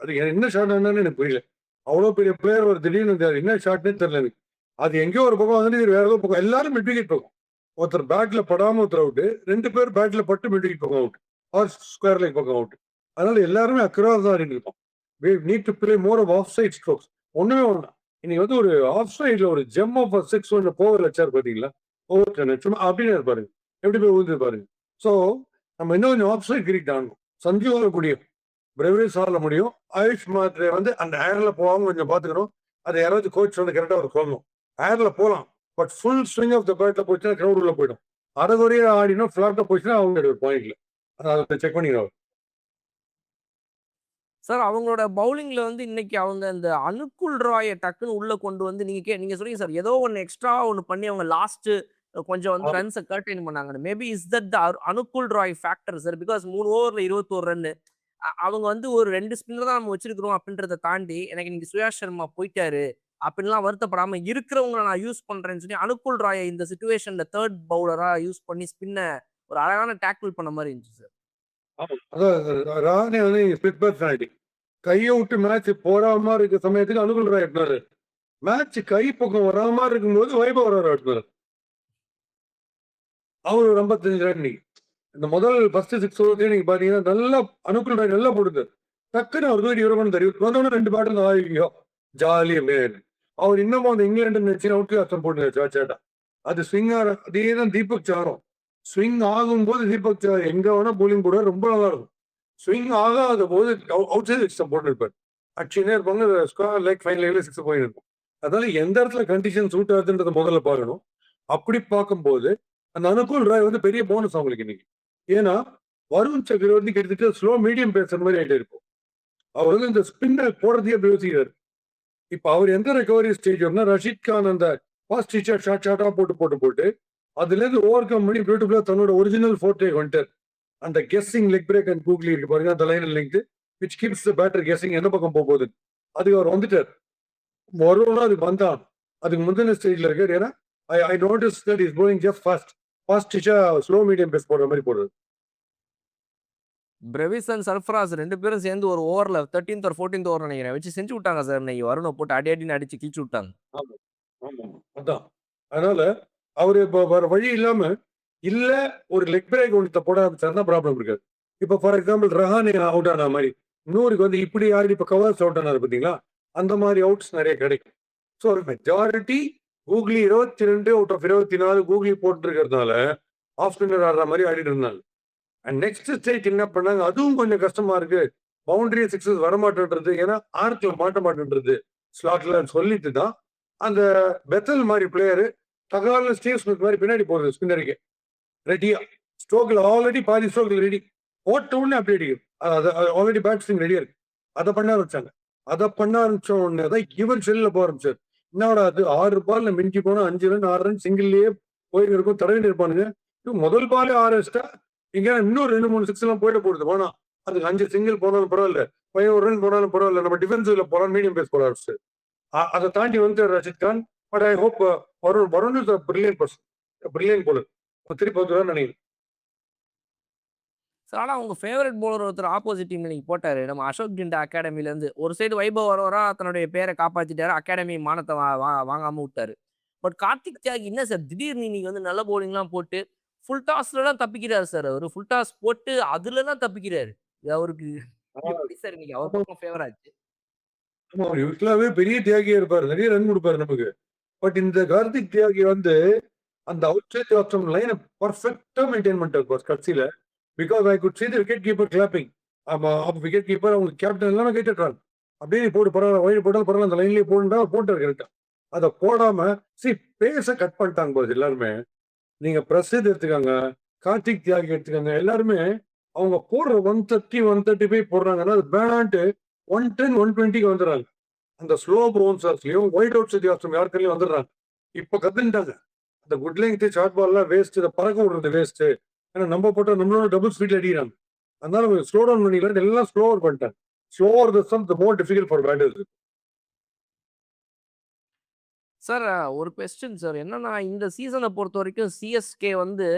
Speaker 4: அது என்ன ஷாட் ஆனான்னு எனக்கு புரியல. அவ்வளோ பெரிய பிளேயர் ஒரு திடீர்னு அது என்ன ஷாட்னே தெரியல எனக்கு. அது எங்கேயோ ஒரு பக்கம் வந்து வேற ஏதோ பக்கம் எல்லாரும் மிட் விக்கெட் பக்கம். ஒருத்தர் பேட்ல படாம ஒருத்தர் அவுட், 2 பேர் பேட்ல பட்டு மிட் விக்கெட் பக்கம் அவுட், ஆர் ஸ்கொயர் லைக் பக்கம் அவுட். அதனால எல்லாருமே அக்ராஸ் தான் ஆடிட்டு இருக்கோம். we need to play more of off side strokes. ஒண்ணுமே ஒண்ணு இன்னைக்கு வந்து ஒரு ஆஃப் சைட்ல ஒரு ஜெம் ஆஃப் 6 ஒன்று போவர் வச்சார் பாத்தீங்களா, ஓவர் சும்மா அப்படின்னு பாருங்க எப்படி போய் ஊந்து பாருங்க. ஸோ நம்ம இன்னும் கொஞ்சம் ஆஃப் சைட் கிரிக்கெட் ஆடணும். சஞ்சு ஆட முடியும், பிரேவரேஸ் ஆட முடியும். ஆயுஷ் மாத்ரே வந்து அந்த ஏர்ல போகாம கொஞ்சம் பாத்துக்கணும். அதை யாராவது கோச் வந்து கரெக்டா அவர் சொல்லணும். ஏர்ல போகலாம், but full swing of the பேட்ல போச்சுன்னா கிரௌட் உள்ள போயிடும். அரைகுறையா ஆடினா ஃபிளாட்டா போச்சுன்னா அவங்க பாயிண்ட்ல அதை செக் பண்ணிடுவாங்க.
Speaker 3: சார் அவங்களோட பவுலிங்ல வந்து இன்னைக்கு அவங்க இந்த அனுகுல் ராயை டக்குன்னு உள்ள கொண்டு வந்து நீங்க சொல்றீங்க சார் ஏதோ ஒன்று எக்ஸ்ட்ரா ஒன்று பண்ணி அவங்க லாஸ்ட் கொஞ்சம் வந்து ரன்ஸை கர்டைன் பண்ணாங்க. Maybe is that the Anukul Roy factor sir. Because 3 ஓவர்ல 21 ரன் அவங்க வந்து ஒரு 2 ஸ்பின்னர் தான் நம்ம வச்சிருக்கிறோம் அப்படின்றத தாண்டி எனக்கு இன்னைக்கு சுயாஷ் சர்மா போயிட்டாரு அப்படின்லாம் வருத்தப்படாம இருக்கிறவங்களை நான் யூஸ் பண்றேன்னு சொல்லி அனுகுல் ராயை இந்த சுச்சுவேஷன்ல 3rd பவுலரா யூஸ் பண்ணி ஸ்பின்னை ஒரு அழகான டேக்கிள் பண்ண மாதிரி இருந்துச்சு சார்.
Speaker 4: அதான் ராணே வந்து ஸ்பிட் பர்சனாலிட்டி கையை விட்டு மேட்ச் போறாம இருக்க சமயத்துக்கு அனுகுல் ராய் எடுத்தாரு. மேட்ச் கை பக்கம் வராம இருக்கும்போது வைபவ் எடுத்தாரு. அவரு ஒரு 55 ரன். இந்த முதல் ஃபர்ஸ்ட் 6 ஓவர்லயே நீங்க பாத்தீங்கன்னா நல்லா அனுகுல் ராய் நல்லா போடுது. டக்குன்னு அவர் தூக்கி இவரமன் தெரியும் வந்தோடனே 2 பேட்டர் ஆகிங்க ஜாலியா மேல். அவர் இன்னமும் அந்த இங்கிலாந்து நினைச்சு அவுட்ல அர்த்தம் போட்டு சேட்டா அது ஸ்விங் ஆற அதே தான் தீபக் சாரும். ஸ்விங் ஆகும்போது தீபக் சார் எங்க வேணா போலிங் போட ரொம்ப நல்லா இருக்கும். ஸ்விங் ஆகாத போது அவுட் சைடு சிக்ஸ் போட்டு இருப்பார். அடிச்சுனே இருப்பாங்க, ஸ்கொயர் லைக் ஃபைனல் 6 போயிருக்கும். அதனால எந்த இடத்துல கண்டிஷன் சூட் ஆகுதுன்றத முதல்ல பார்க்கணும். அப்படி பார்க்கும்போது அந்த அனுகுல் ராய் வந்து பெரிய போனஸ் அவங்களுக்கு இன்னைக்கு. ஏன்னா வருண் சக்கரவர்த்தி கிட்டத்தட்ட ஸ்லோ மீடியம் பேசுற மாதிரி ஆயிட்டே இருக்கும். அவர் வந்து இந்த ஸ்பின்னர் போடுறதையே அப்படி யோசிக்கிறார். இப்ப அவர் எந்த ரெக்கவரி ஸ்டேஜ் வரும்னா ரஷீத் கான் அந்த ஃபாஸ்ட் டீச்சர் ஷார்ட்டா போட்டு அதுல இருந்து ஓவர் கம் பண்ணி பியூட்டிஃபுல்லா தன்னோட ஒரிஜினல் ஃபோர்டே வந்துட்டார். அந்த guessing leg break and googly இருக்கு பாருங்க, அந்த line length which keeps the batter guessing எந்த பக்கம் போகுது. அதுக்கு அவர் வந்துட்டார். வரும்னா அதுக்கு வந்தான். அதுக்கு முந்தின ஸ்டேஜ்ல இருக்காரு. ஏன்னா ஐ notice that is going just fast teacher slow medium pace போடுற மாதிரி போடுறது.
Speaker 3: பிரவிஸ் அண்ட் சர்ஃபராஸ் 2 பேரும் சேர்ந்து ஒரு ஓவர்ல 13th or 14th ஓவர் நினைக்கிறேன் வச்சு செஞ்சு விட்டாங்க சார். இன்னைக்கு வருணை போட்டு அடின்னு அடிச்சு கிழிச்சு விட்டாங்க.
Speaker 4: அதான் அதனால அவரு இப்ப வேற வழி இல்லாம இல்ல ஒரு லெக் பிரேக் ஒன்று போட ஆரம்பிச்சாருன்னா ப்ராப்ளம் இருக்காது. இப்ப ஃபார் எக்ஸாம்பிள் ரஹானே அவுட் ஆன மாதிரி 100க்கு வந்து இப்படி ஆடி இப்ப கவர்ஸ் அவுட் ஆனாரு பார்த்தீங்களா, அந்த மாதிரி அவுட்ஸ் நிறைய கிடைக்கும். So majority googly 22 out of 24 googly போட்டு இருக்கிறதுனால ஆஃப் ஸ்பின்னர் ஆடுற மாதிரி ஆடிட்டு இருந்தாங்க. அண்ட் நெக்ஸ்ட் ஸ்டேஜ் என்ன பண்ணாங்க, அதுவும் கொஞ்சம் கஷ்டமா இருக்கு. பவுண்டரி 6 வரமாட்டேன்றது, ஏன்னா ஆர்க்ல மாட்ட மாட்டேன்றது ஸ்லாட்ல சொல்லிட்டு தான் அந்த பெத்தல் மாதிரி பிளேயரு தகால ஸ்டீவ் ஸ்மித் மாதிரி பின்னாடி போறது ஸ்பின்னருக்கு ரெடியா ஸ்ட்ரோக்ல ஆல்ரெடி பாதி ஸ்ட்ரோக்ல ரெடி போட்ட உடனே அப்படி அடிக்குது. ஆல்ரெடி பேட் ஸ்விங் ரெடியா இருக்கு. அதை பண்ண ஆரம்பிச்சாங்க. அதை பண்ண ஆரம்பிச்ச உடனே தான் இவர் செல்ல போக ஆரம்பிச்சார். என்னோட அது 6 பால்ல மிஞ்சி போனா 5 ரன் 6 ரன் சிங்கிள்லயே போயிட்டு இருக்கும், தடவிட்டு இருப்பானுங்க. முதல் பாலே 6 வச்சுட்டா இங்க இன்னும் 2-3 6 எல்லாம் போயிட போடுது. வேணாம், அதுக்கு 5 சிங்கிள் போனாலும் பரவாயில்ல, 11 ரன் போனாலும் பரவாயில்ல, நம்ம டிஃபென்சிவ்ல போலாம், மீடியம் பேஸ் போட ஆரம்பிச்சு. அதை தாண்டி வந்து Rashid Khan. But I hope Varun is brilliant person, brilliant bowler. திருப்பி வந்துருவான்னு நினைக்கிறேன்
Speaker 3: சார். ஆனால் உங்க ஃபேவரட் பவுலர் ஒருத்தர் ஆப்போசிட் டீம் இன்னைக்கு போட்டாரு, நம்ம அசோக் டிண்டா அகாடமிலேருந்து. ஒரு சைடு வைபவ் வரவரா தன்னுடைய பேரை காப்பாற்றிட்டாரு, அகாடமி மானத்தை வாங்காம விட்டாரு. பட் கார்த்திக் தியாகி என்ன சார் திடீர்னு இன்னைக்கு வந்து நல்ல பவுலிங்லாம் போட்டு ஃபுல் டாஸ்லாம் தப்பிக்கிறாரு சார். அவர் ஃபுல் டாஸ் போட்டு அதுல தான் தப்பிக்கிறாரு. அவருக்கு எப்படி சார் இன்னைக்கு அவர் பக்கம் ஃபேவர் ஆச்சு?
Speaker 4: யூஸ்வலாவே பெரிய தியாகியா இருப்பாரு, நிறைய ரன் கொடுப்பாரு நமக்கு. பட் இந்த கார்த்திக் தியாகி வந்து அந்த அவுட் சைட் ஆப்ஷன் லைனை பர்ஃபெக்டா மெயின்டைன் பண்ணிட்டார் கட்சியில. Because I could see the wicket keeper clapping. Wicket keeper அவங்க கேப்டன் எல்லாம் கேட்டுறாங்க. அப்படியே நீ போட்டு பரவாயில்ல, வழி போட்டாலும் பரவாயில்ல, அந்த லைன்லயே போட்டுட்டா போட்டாரு கரெக்டா. அதை போடாம பேச கட் பண்ணிட்டாங்க போது எல்லாருமே. நீங்க பிரசித் எடுத்துக்காங்க, கார்த்திக் தியாகி எடுத்துக்காங்க, எல்லாருமே அவங்க போடுற 135 போடுறாங்கன்னா அது வேணான்ட்டு 110, 120க்கு வந்துடுறாங்க. அந்த ஸ்லோ பவுன்சர்ஸ்லயும் ஒயிட் அவுட் வித்தியாசம் யாருக்கையும் வந்துடுறாங்க. இப்ப கத்துட்டாங்க அந்த குட் லெங்த் ஷார்ட் பால்லாம் வேஸ்ட், இதை பறக்க விடுறது வேஸ்ட். ஏன்னா நம்ம போட்டா நம்மளோட டபுள் ஸ்பீட்ல அடிக்கிறாங்க. அதனால ஸ்லோ டவுன் பண்ணிக்கலாம், எல்லாம் ஸ்லோவர் பண்ணிட்டாங்க. Slower the some the more difficult for batters.
Speaker 3: Sir ஒரு கொஸ்டின் சார். என்னன்னா இந்த சீசனை பொறுத்த வரைக்கும் சிஎஸ்கே வந்து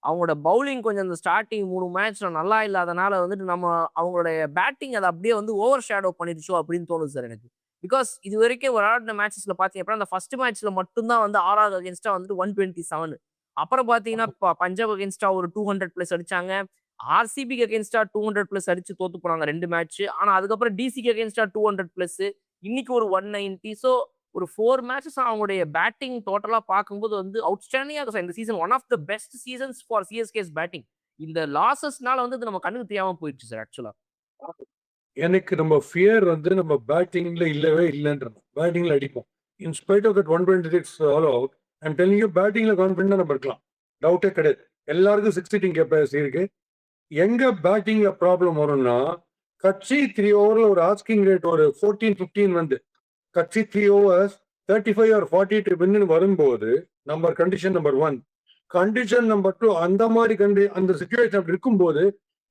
Speaker 3: அவங்களோட பவுலிங் கொஞ்சம் அந்த ஸ்டார்டிங் 3 மேட்ச்ல நல்லா இல்லாதனால வந்துட்டு நம்ம அவங்களுடைய பேட்டிங் அதை அப்படியே வந்து ஓவர் ஷேடோ பண்ணிடுச்சோ அப்படின்னு தோணுது சார் எனக்கு. பிகாஸ் இது வரைக்கும் விளையாடின மேட்சஸ்ல பாத்தீங்க அப்படின்னா அந்த ஃபர்ஸ்ட் மேட்ச்ல மட்டும்தான் வந்து ஆர்ஆர் அகேன்ஸ்டா வந்து 127. அப்புறம் பாத்தீங்கன்னா பஞ்சாப் அகேன்ஸ்டா ஒரு 200+ அடிச்சாங்க. ஆர்சிபிக்கு அகேன்ஸ்டா 200+ அடிச்சு தோத்து போனாங்க 2 மேட்ச். ஆனா அதுக்கப்புறம் டிசிக்கு அகேன்ஸ்டா 200+, இன்னைக்கு ஒரு 190. ஸோ ஒரு 4 மேட்சஸ் அவங்களுடைய பேட்டிங் டோட்டலா பார்க்கும்போது வந்து அவுட்ஸ்டாண்டிங்கா இருக்கு சார். இந்த season one of the best seasons for CSK's batting. இந்த லாசஸ்னால வந்து இது நம்ம கண்ணுக்கு தெரியாம போயிடுச்சு சார் ஆக்சுவலா.
Speaker 4: எனக்கு நம்ம ஃபியர் வந்து நம்ம பேட்டிங்ல இல்லவே இல்லைன்றோம். பேட்டிங்ல அடிப்போம். In spite of that 126 all out, I'm telling you பேட்டிங்ல கான்ஃபிடண்டா நம்ம இருக்கலாம். டவுட்டே கிடையாது. எல்லாருக்கும் 6 ஹிட்டிங் கெப்பாசிட்டி இருக்கு. எங்க பேட்டிங்ல ப்ராப்ளம் வரும்னா, கட்சி 3 ஓவர்ல ஒரு ஆஸ்கிங் ரேட் ஒரு 14, 15 வந்து கட்சி 3 ஓவர்ஸ் 35 or 40 to win வரும்போது number condition number 1, condition number 2 அந்த மாதிரி அந்த சிச்சுவேஷன் அப்படி இருக்கும்போது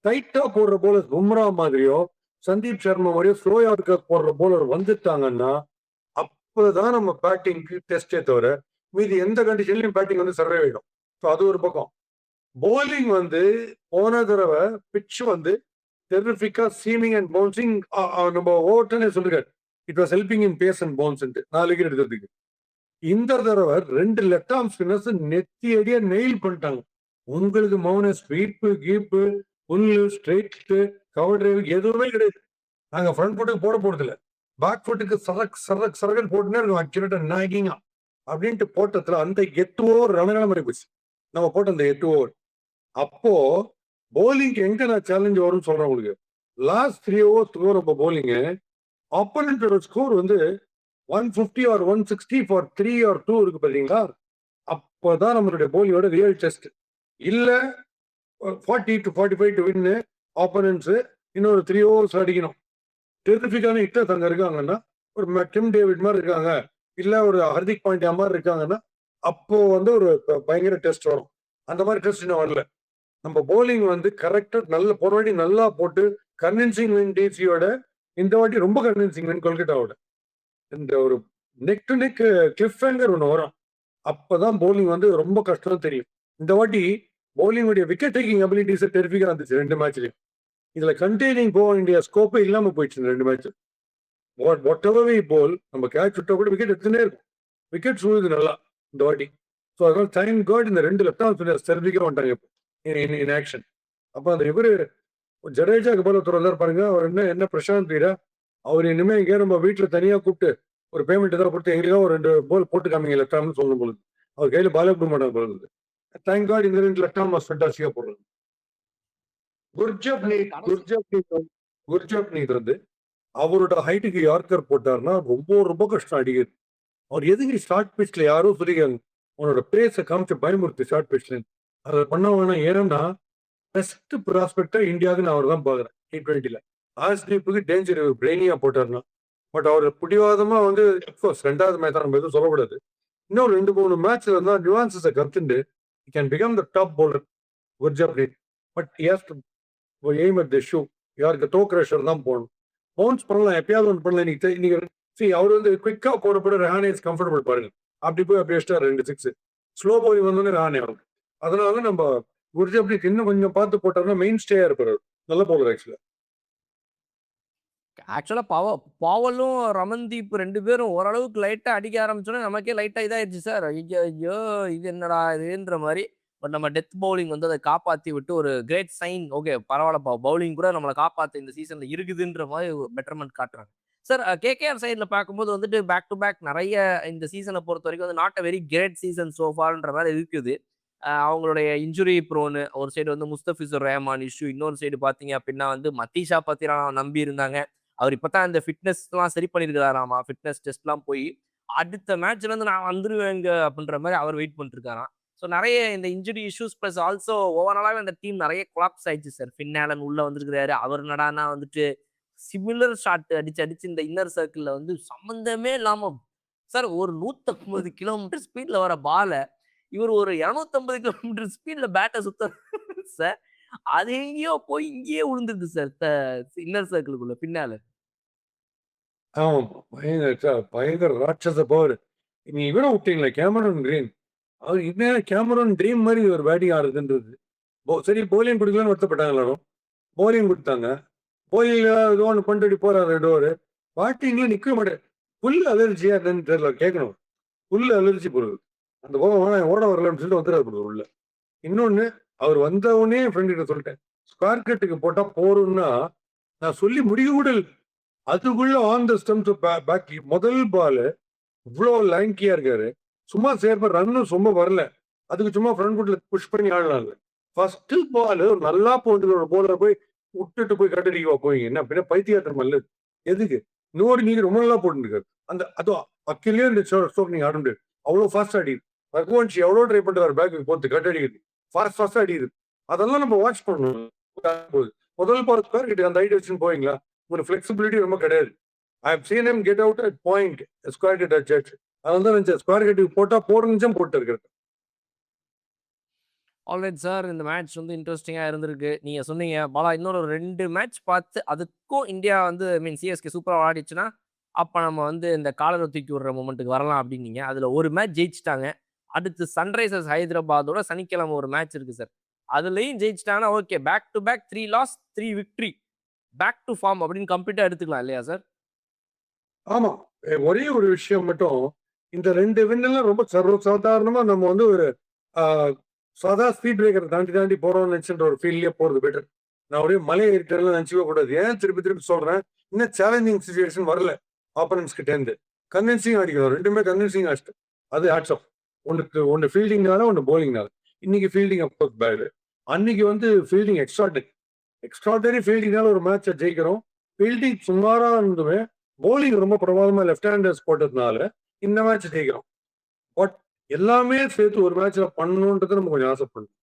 Speaker 4: டைட்டா போடுற போலர் பும்ரா மாதிரியோ சந்தீப் சர்மா மாதிரியோ ஸ்லோ யார்க்கர் போடுற போலர் வந்துட்டாங்கன்னா அப்பதான் நம்ம பேட்டிங்க்கு டெஸ்டே தவிர மீதி எந்த கண்டிஷன்லயும் பேட்டிங் வந்து சர்வே ஆயிடும். ஸோ அது ஒரு பக்கம். போலிங் வந்து போன தடவை பிட்ச் வந்து டெரிஃபிக்கா சீமிங் அண்ட் பவுன்சிங் நம்ம ஓவர்டனே சொல்லிருக்காரு. It was helping in pace and bounce 4 wicket எடுக்கிறதுக்கு. இந்த தடவை 2 லெஃப்ட் ஆர்ம் ஸ்பின்னர்ஸ் நெத்தி அடியா நெயில் பண்ணிட்டாங்க. உங்களுக்கு மௌன ஸ்வீப்பு கீப்பு புல்லு ஸ்ட்ரெயிட் கவர் டிரைவ் எதுவுமே கிடையாது. நாங்க ஃப்ரண்ட் ஃபுட்டுக்கு போட போறது இல்லை, பேக் ஃபுட்டுக்கு சரக் சரக் சரகன் போட்டுனே இருக்கும். அக்யூரேட்டா நாகிங்கா அப்படின்ட்டு போட்டதுல அந்த 8 ஓவர் ரணகால மாதிரி போச்சு நம்ம போட்ட அந்த 8 ஓவர். அப்போ போலிங்க்கு எங்க நான் சேலஞ்ச் வரும்னு சொல்றேன் உங்களுக்கு. லாஸ்ட் 3 ஓவர்ஸ் நம்ம போலிங்கு ஆப்போனன்டோட ஸ்கோர் வந்து 150 or 160 ஃபார் 3 or 2 இருக்கு பாத்தீங்களா. அப்பதான் நம்மளுடைய போலியோட ரியல் டெஸ்ட். இல்ல 40 to 45 டு வின் ஆப்போனன்ட்ஸ் இன்னொரு 3 ஓவர்ஸ் அடிக்கணும். டெரிஃபிக்கான ஹிட்டர்ஸ் அங்க இருக்காங்கன்னா, ஒரு டிம் டேவிட் மாதிரி இருக்காங்க, இல்ல ஒரு ஹர்திக் பாண்டியா மாதிரி இருக்காங்கன்னா, அப்போ வந்து ஒரு பயங்கர டெஸ்ட் வரும். அந்த மாதிரி டெஸ்ட் இன்னும் வரல. நம்ம போலிங் வந்து கரெக்டா நல்ல போராடி நல்லா போட்டு கன்வின்சிங் வின் டிசியோட இந்த வாட்டி ரொம்ப கன்வின்சிங் வின் கொல்கட்டாவோட. இந்த ஒரு neck to neck Cliff hanger ஒன்று வரும். அப்பதான் போலிங் வந்து ரொம்ப கஷ்டம் தெரியும். இந்த வாட்டி போலிங்குடைய விக்கெட் டேக்கிங் அபிலிட்டிஸ் டெரிஃபிக்கா இருந்துச்சு 2 மேட்ச்லயும். இதுல கண்டெய்னிங் போக வேண்டிய ஸ்கோப்பே இல்லாம போயிடுச்சு 2 மேட்ச். வாட் எவர் வி போல் நம்ம கேட்ச் விட்டா கூட விக்கெட் எடுத்துனே இருக்கும். விக்கெட் சூழுது நல்லா இந்த வாட்டி. ஸோ அதனால தேங்க் காட் இந்த 2 லெஃப்ட் ஆர்ம் ஸ்பின்னர்ஸ் டெரிஃபிக்கா வந்துட்டாங்க இன் ஆக்ஷன். அப்ப அந்த இவரு ஜடேஜாக்கு போல ஒருத்தர் வந்தார் பாருங்க, அவர் என்ன பிரசாந்த் வீரா, அவர் இனிமே எங்கேயோ நம்ம வீட்டுல தனியா கூப்பிட்டு ஒரு பேமெண்ட் ஏதாவது கொடுத்து எங்களுக்காக ஒரு 2 போல் போட்டு காமிங்க லெஃப்ட் ஆர்ம்னு சொல்லணும் பொழுது அவர் கையில பாலே போட மாட்டாங்க பொழுது. தேங்க் காட் இந்த 2 லெஃப்ட் ஆர்ம் ஃபென்டாஸ்டிக்கா போடுறாங்க. குர்ஜப்னீத் வந்து அவரோட ஹைட்டுக்கு யார்கர் போட்டாருன்னா ரொம்ப ரொம்ப கஷ்டம் அடிக்கிறது. அவர் எதுக்கு ஸ்டார்ட் பிச்ல யாரோ சொல்லிக்காங்க உன்னோட பேஸை காமிச்சு பயமுறுத்து ஷார்ட் பிச்ல அதை பண்ண வேணாம். ஏன்னா பெஸ்ட் ப்ராஸ்பெக்டா இந்தியாவுக்கு நான் அவர் தான் பாக்குறேன் T20ல. ஆஸ்தீப்புக்கு டேஞ்சர் பிரெயினியா போட்டாருன்னா. பட் அவர் பிடிவாதமா வந்து அப்கோர்ஸ் 2வது மேட்ச் நம்ம எதுவும் சொல்லக்கூடாது. இன்னும் 2-3 மேட்ச்ல இருந்தா நியூவான்சஸை கத்துண்டு can become the top bowler Gurjapneet. But aim at the shoe யாருக்கு டோக்ரஷர் தான் போகணும். பவுன்ஸ் பண்ணலாம், எப்பயாவது ஒன்று பண்ணலாம். இன்னைக்கு அவர் வந்து குவிக்கா போடப்பட ரஹானே கம்ஃபர்டபுள் பாருங்க. அப்படி போய் அப்படி எக்ஸ்ட்ரா 2 6 ஸ்லோ பவுலிங் வந்தோடனே ரஹானே ஆகும். அதனால நம்ம குர்ஜப்னீத் இன்னும் கொஞ்சம் பார்த்து போட்டாருன்னா மெயின் ஸ்டேயா இருப்பாரு. நல்ல பவுலர்
Speaker 3: ஆக்சுவலா பாவலும் ரமன்தீப் 2 பேரும் ஓரளவுக்கு லைட்டா அடிக்க ஆரம்பிச்சோன்னா நமக்கே லைட்டா இதாயிருச்சு சார். ஐயோ இது என்னடா இதுன்ற மாதிரி. பட் நம்ம டெத் பவுலிங் வந்து அதை காப்பாத்தி விட்டு ஒரு கிரேட் சைன். ஓகே பரவாயில்லப்பா, பவுலிங் கூட நம்மளை காப்பாத்து இந்த சீசன்ல இருக்குதுன்ற மாதிரி பெட்டர்மெண்ட் காட்டுறாங்க. சார் கேகேஆர் சைட்ல பார்க்கும்போது வந்துட்டு பேக் டு பேக் நிறைய இந்த சீசனை பொறுத்த வரைக்கும் வந்து not a very great season சோஃபார்ன்ற மாதிரி இருக்குது. அவங்களுடைய இன்ஜுரி ப்ரோனு ஒரு சைடு வந்து முஸ்தபிசுர் ரஹ்மான் இஷ்யூ, இன்னொரு சைடு பார்த்தீங்க அப்படின்னா வந்து மத்தீஷா பத்திரா நம்பி இருந்தாங்க. அவர் இப்பதான் இந்த ஃபிட்னஸ்லாம் சரி பண்ணியிருக்காராமா. ஃபிட்னஸ் டெஸ்ட்லாம் போய் அடுத்த மேட்ச்ல இருந்து நான் வந்துருவேங்க அப்படின்ற மாதிரி அவர் வெயிட் பண்ணிட்டு இருக்காராம். ஸோ நிறைய இந்த இன்ஜுரி இஷ்யூஸ் பிளஸ் ஆல்சோ ஓவராலாவே அந்த டீம் நிறைய கொலாப்ஸ் ஆயிடுச்சு சார். ஃபின் ஆலன் உள்ள வந்திருக்கிறாரு. அவர் என்னடான்னா வந்துட்டு சிமிலர் ஷாட் அடிச்சு அடிச்சு இந்த இன்னர் சர்க்கிள்ல வந்து சம்பந்தமே இல்லாம சார் ஒரு 150 கிலோமீட்டர் ஸ்பீட்ல வர பால இவர் ஒரு 250 கிலோமீட்டர் ஸ்பீட்ல பேட்டை சுத்த சார். அது எங்கேயோ போய் இங்கேயே விழுந்துருது சார் இன்னர் சர்க்கிளுக்குள்ள பின்னால.
Speaker 4: ஆமா. பயங்கர ராட்சச பவர். நீ இவரை விட்டீங்களா கேமரன் கிரீன். அவர் இன்னும் கேமரன் ட்ரீம் மாதிரி ஒரு பேட்டிங் ஆடுறதுன்றது. சரி போலிங் கொடுக்கலன்னு வருத்தப்பட்டாங்க எல்லாரும். போலிங் கொடுத்தாங்க. போலிங்ல ஏதோ ஒன்று பண்ணிட்டு போறாரு டோரு. பேட்டிங்ல நிக்க மாட்டேன். புல் அலர்ஜியா என்னன்னு தெரியல கேட்கணும். புல் அலர்ஜி பொருள். அந்த போகம் வேணாம் ஓட வரலன்னு சொல்லிட்டு வந்துடாரு பொருள் உள்ள. இன்னொன்னு அவர் வந்தவொடனே என் ஃப்ரெண்ட் கிட்ட சொல்லிட்டேன். ஸ்கொயர் கட்டுக்கு போட்டா போறோம்னா நான் சொல்லி முடிக்க கூட இல்லை. அதுக்குள்ள ஆன் த ஸ்டம்ப்ஸ் பேக் முதல் பால் இவ்வளோ லேங்கியா இருக்காரு. சும்மா சேர்ப்ப ரன்னும் சும்மா வரல. அதுக்கு சும்மா ஃப்ரண்ட் ஃபுட்ல புஷ் பண்ணி ஆடலாம்ல. ஃபர்ஸ்ட் பால் நல்லா போட்டு ஒரு போலரை போய் விட்டுட்டு போய் கட்டடிக்கவா போய் என்ன பின்ன பைத்தியாத்திரம் அல்ல. எதுக்கு இன்னொரு நீங்க ரொம்ப நல்லா போட்டுருக்காரு. அந்த அதுவும் அக்கிலேயே இந்த ஸ்ட்ரோக் நீங்க ஆட முடியாது. அவ்வளோ ஃபாஸ்ட் ஆடிது. ரகுவன்ஷி எவ்வளோ ட்ரை பண்ணுறாரு பேக்கு போட்டு கட்டடிக்குது. ஃபாஸ்டா அடிக்குது. அதெல்லாம் நம்ம வாட்ச் பண்ணணும். முதல் பால் ஸ்கொயர் கிட்ட அந்த ஐடியா வச்சுன்னு போவீங்களா? ஒரு ஃபிளெக்சிபிலிட்டி ரொம்ப கிடையாது. I have seen him get out at point square cut at அதனால தான் நினைச்சேன் ஸ்கொயர் கட்டுக்கு போட்டா 4 நிமிஷம் போட்டு இருக்கிறது.
Speaker 3: Alright sir. இந்த மேட்ச் வந்து இன்ட்ரெஸ்டிங்கா இருந்திருக்கு. நீங்க சொன்னீங்க பாலா இன்னொரு 2 மேட்ச் பார்த்து அதுக்கும் இந்தியா வந்து சிஎஸ்கே சூப்பரா விளையாடிச்சுன்னா அப்ப நம்ம வந்து இந்த காலரை தூக்கி விடுற மொமெண்ட்டுக்கு வரலாம் அப்படின்னீங்க. அதுல ஒரு மேட்ச் ஜெயிச்சிட்டாங்க. அடுத்து சன்ரைசர்ஸ் ஹைதராபாத்தோட சனிக்கிழமை ஒரு மேட்ச் இருக்கு சார். அதுலயும் ஜெயிச்சிட்டாங்கன்னா okay back to back 3 loss 3 victory back to form அப்படின்னு கம்ப்ளீட்டா எடுத்துக்கலாம் இல்லையா சார்?
Speaker 4: ஆமா. ஒரே ஒரு விஷயம் மட்டும் இந்த 2 வின்லாம் ரொம்ப சாதாரணமா நம்ம வந்து ஒரு சாதா ஸ்பீட் பிரேக்கர் தாண்டி போறோம்னு நினைச்சுன்ற ஒரு ஃபீல்ட்லயே போறது பெட்டர். நான் ஒரே மலை ஏறிட்டெல்லாம் நினைச்சுக்க கூடாது. ஏன் திருப்பி சொல்றேன், இன்னும் சேலஞ்சிங் சுச்சுவேஷன் வரல ஆப்பனன்ஸ் கிட்ட இருந்து. கன்வின்சிங் அடிக்கணும். 2மே கன்வின்சிங் ஆச்சு. அது ஹேட்ஸ் ஆஃப். ஒன்று ஃபீல்டிங்னால ஒன்று போலிங்னால. இன்னைக்கு ஃபீல்டிங் அப்கோர்ஸ் பேடு. அன்னைக்கு வந்து ஃபீல்டிங் எக்ஸ்ட்ராடனரி ஃபீல்டிங்னால ஒரு மேட்சை ஜெயிக்கிறோம். ஃபீல்டிங் சுமாரா இருந்துமே போலிங் ரொம்ப பிரமாதமா லெஃப்ட் ஹேண்டர்ஸ் போட்டதுனால இந்த மேட்ச் ஜெயிக்கிறோம். பட் எல்லாமே சேர்த்து ஒரு மேட்ச்ல பண்ணணும்ன்றது நம்ம கொஞ்சம் ஆசைப்படணும்.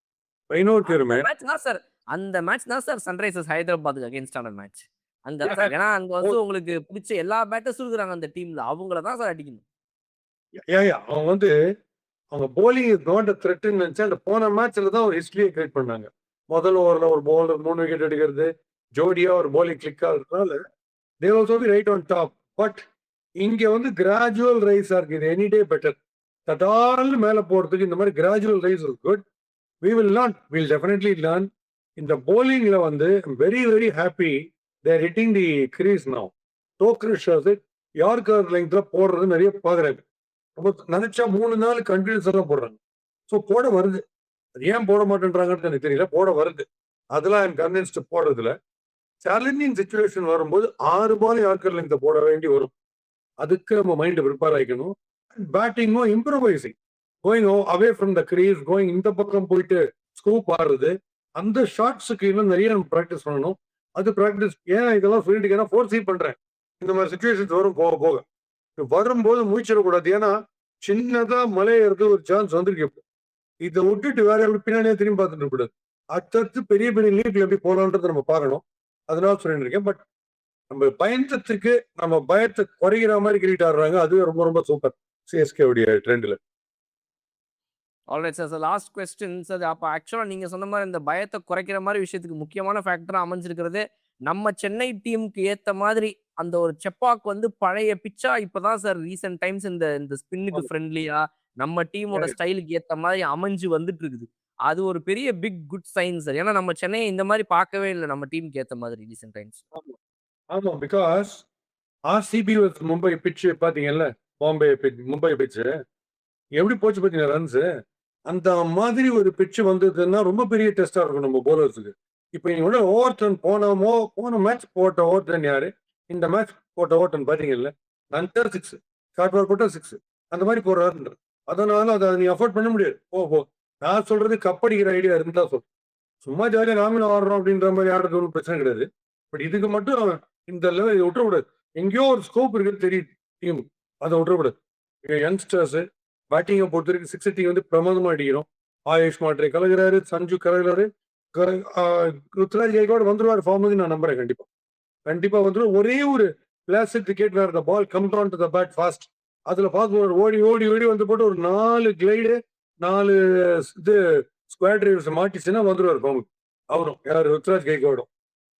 Speaker 3: அந்த மேட்ச் தான் சார் சன்ரைசர்ஸ் ஹைதராபாத்துக்கு அகைன்ஸ்டான மேட்ச். அங்க சார் ஏன்னா அங்க வந்து உங்களுக்கு பிடிச்ச எல்லா பேட்டர்ஸும் இருக்கிறாங்க அந்த டீம்ல. அவங்கள தான் சார் அடிக்கணும்.
Speaker 4: அவங்க வந்து அவங்க போலிங் இஸ் நாட் அ த்ரெட்னு நினைச்சா அந்த போன மேட்ச்ல தான் ஒரு ஹிஸ்டரியை கிரியேட் பண்ணாங்க. முதல் ஓவர்ல ஒரு பவுலர் 3 விக்கெட் எடுக்கிறது, ஜோடியா ஒரு போலிங் கிளிக் ஆகுறதுனால they also be right on top. But இங்க வந்து கிராஜுவல் ரைஸா இருக்கு. இது எனி டே பெட்டர். தடால் மேல போறதுக்கு இந்த மாதிரி gradual rice is good. we will definitely learn. இந்த போலிங்ல வந்து வெரி வெரி ஹாப்பி தேர் ஹிட்டிங் தி கிரீஸ் நவ். டோக்ரிஷர்ஸ் யார்கர் லெங்க்ல போடுறது நிறைய பாக்குறாங்க. ரொம்ப நினைச்சா 3 நாள் கண்டினியூஸ் எல்லாம் போடுறாங்க. ஸோ போட வருது. அது ஏன் போட மாட்டேன்றாங்கன்னு எனக்கு தெரியல. போட வருது. அதெல்லாம் ஐம் கன்வின்ஸ்ட் போடுறதுல. சேலஞ்சிங் சிச்சுவேஷன் வரும்போது 6 பால் யார்கர் லெங்க்ல போட வேண்டி வரும். அதுக்கு நம்ம மைண்ட் ப்ரிப்பேர் ஆகிக்கணும். பேட்டிங்கும் improvising, going away from the crease, going இந்த பக்கம் போயிட்டு ஸ்கூப் ஆடுறது, அந்த ஷாட்ஸுக்கு இன்னும் நிறைய நம்ம ப்ராக்டிஸ் பண்ணணும். அது ப்ராக்டிஸ் ஏன் இதெல்லாம் சொல்லிட்டு ஏன்னா ஃபோர்ஸ் பண்றேன். இந்த மாதிரி சுச்சுவேஷன்ஸ் வரும் போக போக. வரும்போது முடிச்சிடக்கூடாது. ஏன்னா சின்னதா மலை ஏறது ஒரு சான்ஸ் வந்திருக்கு. இதை விட்டுட்டு வேற எப்படி பின்னாடியே திரும்பி பார்த்துட்டு இருக்கக்கூடாது. அடுத்தடுத்து பெரிய பெரிய லீக்ல எப்படி போகலான்றதை நம்ம பார்க்கணும். அதனால சொல்லிட்டு இருக்கேன். பட் நம்ம பயந்தத்துக்கு நம்ம பயத்தை குறைகிற மாதிரி கிரிக்கெட் ஆடுறாங்க. அதுவே ரொம்ப ரொம்ப சூப்பர் சிஎஸ்கே உடைய ட்ரெண்ட்ல.
Speaker 3: Alright sir. Last question sir. அப்போ ஆக்சுவலாக நீங்கள் சொன்ன மாதிரி இந்த பயத்தை குறைக்கிற மாதிரி விஷயத்துக்கு முக்கியமான ஃபேக்டராக அமைஞ்சிருக்கிறது நம்ம சென்னை டீமுக்கு ஏற்ற மாதிரி அந்த ஒரு செப்பாக் வந்து பழைய பிச்சா இப்போதான் சார் ரீசெண்ட் டைம்ஸ் இந்த ஸ்பின்னுக்கு ஃப்ரெண்ட்லியா நம்ம டீமோட ஸ்டைலுக்கு ஏற்ற மாதிரி அமைஞ்சு வந்துட்டு இருக்குது. அது ஒரு பெரிய பிக் குட் சைன் சார். ஏன்னா நம்ம சென்னை இந்த மாதிரி பார்க்கவே இல்லை நம்ம டீமுக்கு ஏற்ற மாதிரி ரீசெண்ட் டைம்ஸ்.
Speaker 4: ஆமா, பிகாஸ் ஆர்சிபி மும்பை பிச்சு பாத்தீங்கல்ல, மும்பை பிச்சு எப்படி போச்சு பாத்தீங்கன்னா ரன்ஸ். அந்த மாதிரி ஒரு பிச்சு வந்ததுன்னா ரொம்ப பெரிய டெஸ்டா இருக்கும் நம்ம போலர்ஸுக்கு. இப்ப நீங்க ஓவர் டர்ன் போன மேட்ச் போட்ட ஓவர் டர்ன் யாரு, இந்த மேட்ச் போட்ட ஓவர் டர்ன் பாத்தீங்கல்ல, நன்டர் 6, ஷார்ட் போட்டா 6, அந்த மாதிரி போடுறாரு. அதனால அதை நீ அஃபோர்ட் பண்ண முடியாது. நான் சொல்றது கப்படிக்கிற ஐடியா இருந்தா சொல்றேன். சும்மா ஜாலியா நாமினல் ஆடுறோம் அப்படின்ற மாதிரி ஆடுறது ஒன்றும் பிரச்சனை கிடையாது. பட் இதுக்கு மட்டும் இந்த லெவல் இதை விட்டுறக்கூடாது. எங்கேயோ ஒரு ஸ்கோப் இருக்குன்னு தெரியுது டீம், அதை விட்டுறக்கூடாது. யங்ஸ்டர்ஸ் பேட்டிங்கை பொறுத்த வரைக்கும் 680 வந்து பிரமாதமா அடிக்கிறோம். ஆயுஷ் மாட்ரே கலகிறாரு, சஞ்சு கலகிறாரு, ருத்ராஜ் கைக்வாட் வந்துருவார் ஃபார்முக்கு நான் நம்புறேன். கண்டிப்பா வந்துடும். ஒரே ஒரு கிளாசிக் கிரிக்கெட் வேற the ball comes on to the bat fast. அதுல பார்த்து ஓடி ஓடி ஓடி வந்து போட்டு ஒரு 4 கிளைடு 4 இது ஸ்குவாட் டிரைவர்ஸ் மாட்டிச்சுன்னா வந்துருவார் ஃபார்முக்கு அவரும், யார் ருத்ராஜ் கைக்வாடும்.